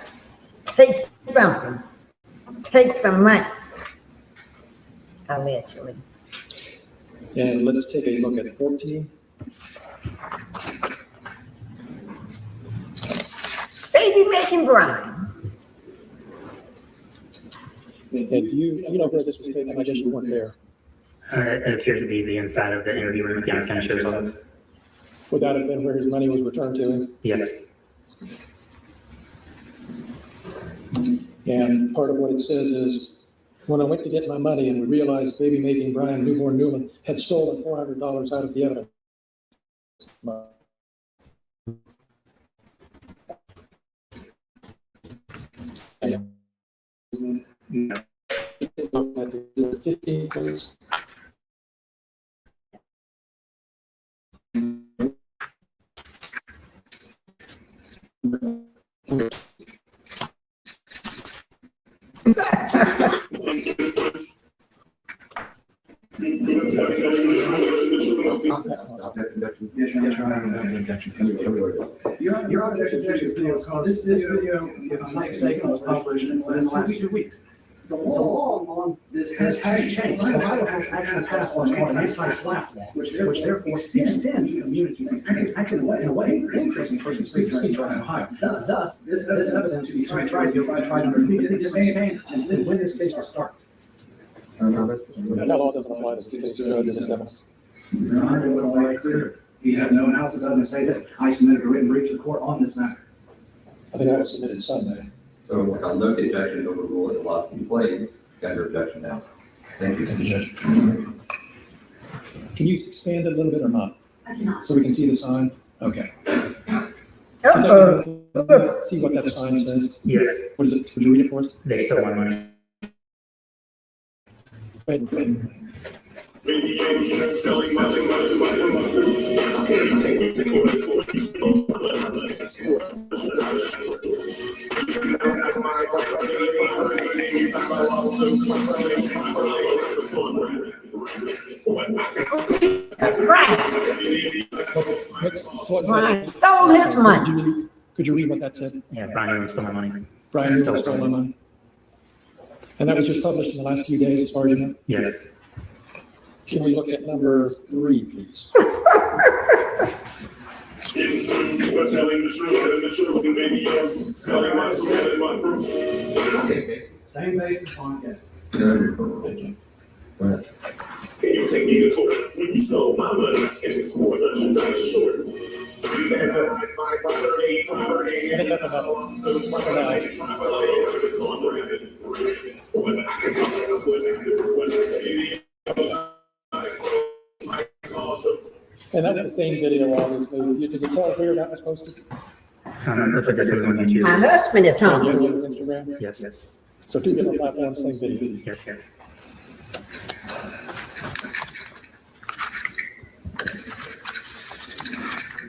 take something. Take some money. Allegedly. And let's take a look at 14. Baby making Brian. And you know where this was taken? I guess you weren't there. It appears to be the inside of the interview room at the Adams County Sheriff's Office. Would that have been where his money was returned to him? Yes. And part of what it says is, when I went to get my money and we realized baby making Brian Newborn Newman had stolen $400 out of the evidence. No. 15, please. Your objection because this video, if I'm not mistaken, was published in the last 2 weeks. The law on this has changed. Ohio has actually passed what's called an anti-SLAPP law, which therefore extends immunity, actually in a way increasing person's speech rights in Ohio. Thus, this evidence is tried under a different standard, and when this case will start. That law doesn't apply to this case, Judge, this evidence. Your Honor, it would have made clear. He had no analysis other than say that I submitted a written brief to the court on this matter. I think that was submitted Sunday. So I'll note the objection overruled and allowed to be played. Got your objection now. Thank you. Judge. Can you expand it a little bit or not? So we can see the sign? Okay. See what that sign says? Yes. What is it? Would you read it for us? They stole my money. Wait. Brian stole his money. Could you read what that said? Yeah, Brian stole my money. Brian stole my money. And that was just published in the last few days, as far as you know? Yes. Can we look at number 3, please? We're telling the truth and the truth and maybe selling my soul and my proof. Same basis on yes. Thank you. Go ahead. Can you take me to court when you stole my money and it's more than you got short? You better have my property. I think that's And that was the same video, obviously. Did you tell us where that was posted? Looks like this was on YouTube. My husband is home. Instagram? Yes. So two different platforms, same video. Yes.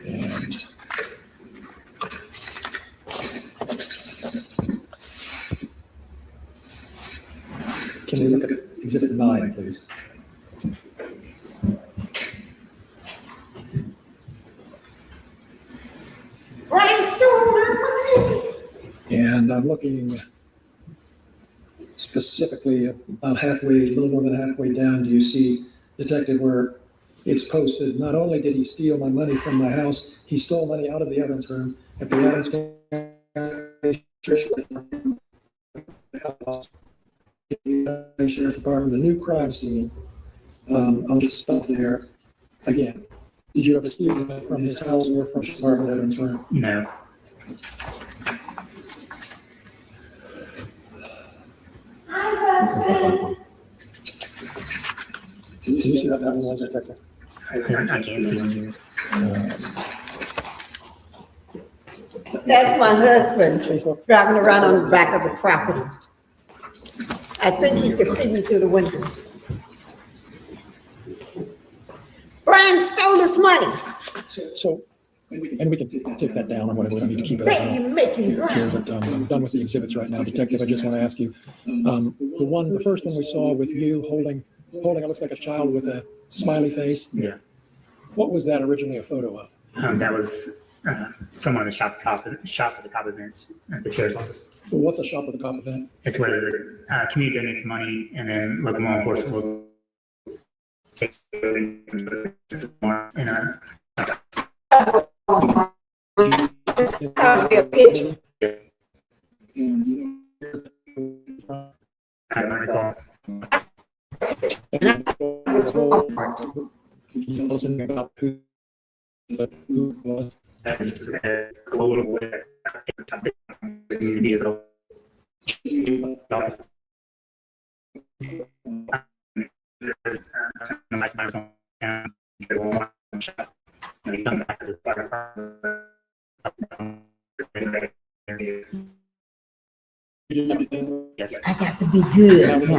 And can we look at Exhibit 9, please? And I'm looking specifically about halfway, a little more than halfway down, do you see, Detective, where it's posted, not only did he steal my money from my house, he stole money out of the evidence room at the evidence Sheriff's Department, the new crime scene. I'll just stop there. Again, did you ever steal money from his house or from the department evidence room? No. Can you see what that one was, Detective? I can't see one here. That's my husband driving around on the back of the property. I think he could see me through the window. Brian stole his money. So, and we can take that down or whatever, we don't need to keep it up. You're making Here, but I'm done with the exhibits right now. Detective, I just want to ask you, the first one we saw with you holding, it looks like a child with a smiley face. Yeah. What was that originally a photo of? That was from one of the shop at the cop events at the sheriff's office. Well, what's a shop with a cop event? It's where the community donates money and then local law enforcement will take a picture. I don't recall. Can you tell us anything about who was? That's a cool way the community is open. Yes. I got to be good now.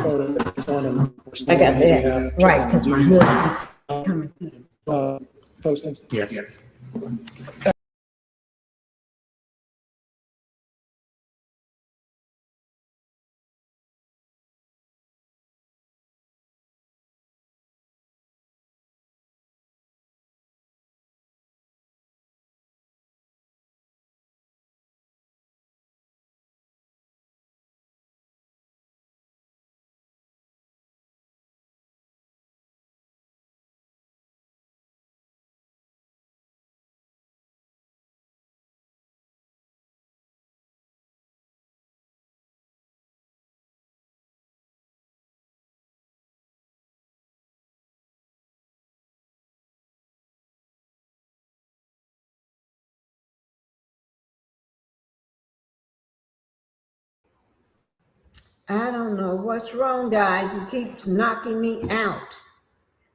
I got that right because my husband's coming through. Postings? Yes. I don't know what's wrong, guys. It keeps knocking me out.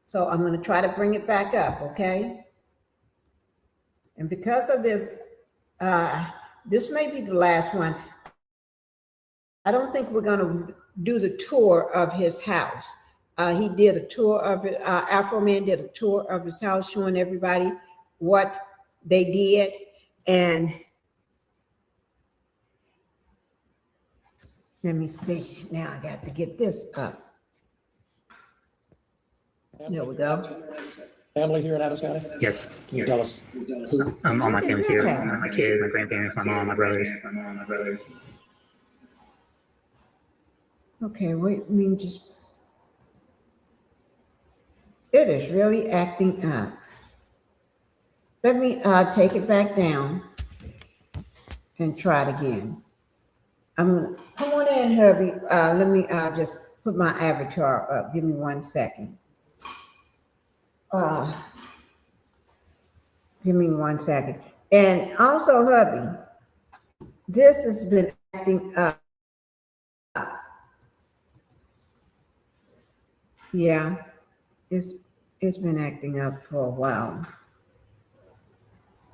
So I'm going to try to bring it back up, okay? And because of this, this may be the last one. I don't think we're going to do the tour of his house. He did a tour of it. AFROMAN did a tour of his house, showing everybody what they did. And let me see. Now I got to get this up. There we go. Family here in Adams County? Yes. Can you tell us? All my family's here. Okay. My kids, my grandparents, my mom, my brothers. Okay, wait, I mean, just. It is really acting up. Let me take it back down and try it again. I'm gonna, come on in, hubby. Let me just put my avatar up. Give me 1 second. Give me 1 second. And also, hubby, this has been acting up. Yeah, it's been acting up for a while.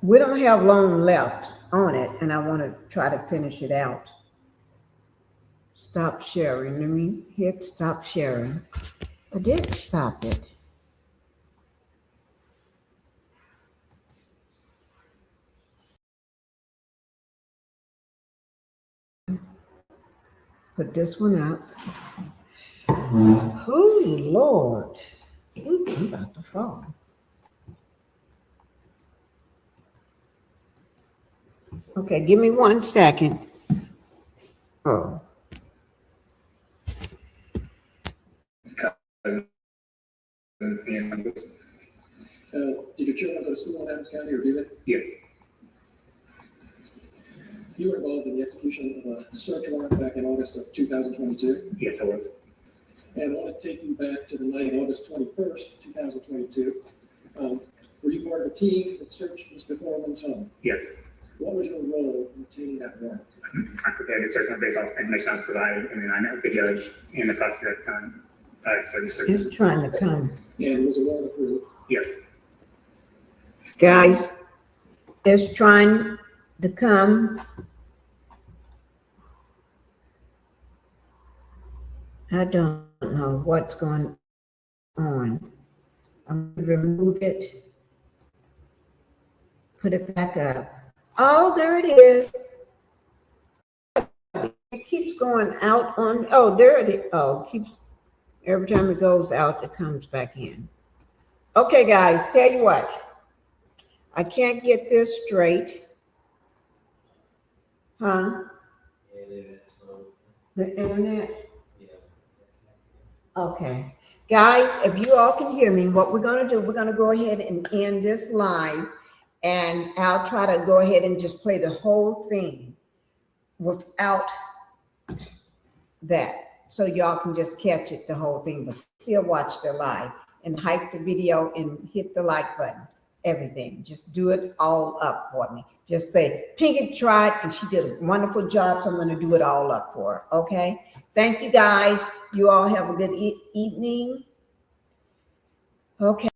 We don't have long left on it, and I want to try to finish it out. Stop sharing. Let me hit stop sharing. I did stop it. Put this one up. Oh, Lord. Ooh, I'm about to fall. Okay, give me 1 second. Oh. Did your children go to school in Adams County or do they? Yes. You were involved in the execution of a search warrant back in August of 2022. Yes, I was. And I want to take you back to the night of August 21st, 2022. Were you part of a team that searched Mr. Foreman's home? Yes. What was your role in obtaining that warrant? I prepared the search warrant based off information I was provided, and then I met with the judge and the prosecutor at the time. It's trying to come. And was a warrant approved? Yes. Guys, it's trying to come. I don't know what's going on. I'm going to remove it. Put it back up. Oh, there it is. It keeps going out on, oh, there it is. Oh, it keeps, every time it goes out, it comes back in. Okay, guys, tell you what. I can't get this straight. Huh? The internet? Okay. Guys, if you all can hear me, what we're going to do, we're going to go ahead and end this live, and I'll try to go ahead and just play the whole thing without that, so y'all can just catch it, the whole thing, but still watch the live and hype the video and hit the like button, everything. Just do it all up for me. Just say, Pinky tried, and she did a wonderful job, so I'm going to do it all up for her, okay? Thank you, guys. You all have a good evening. Okay.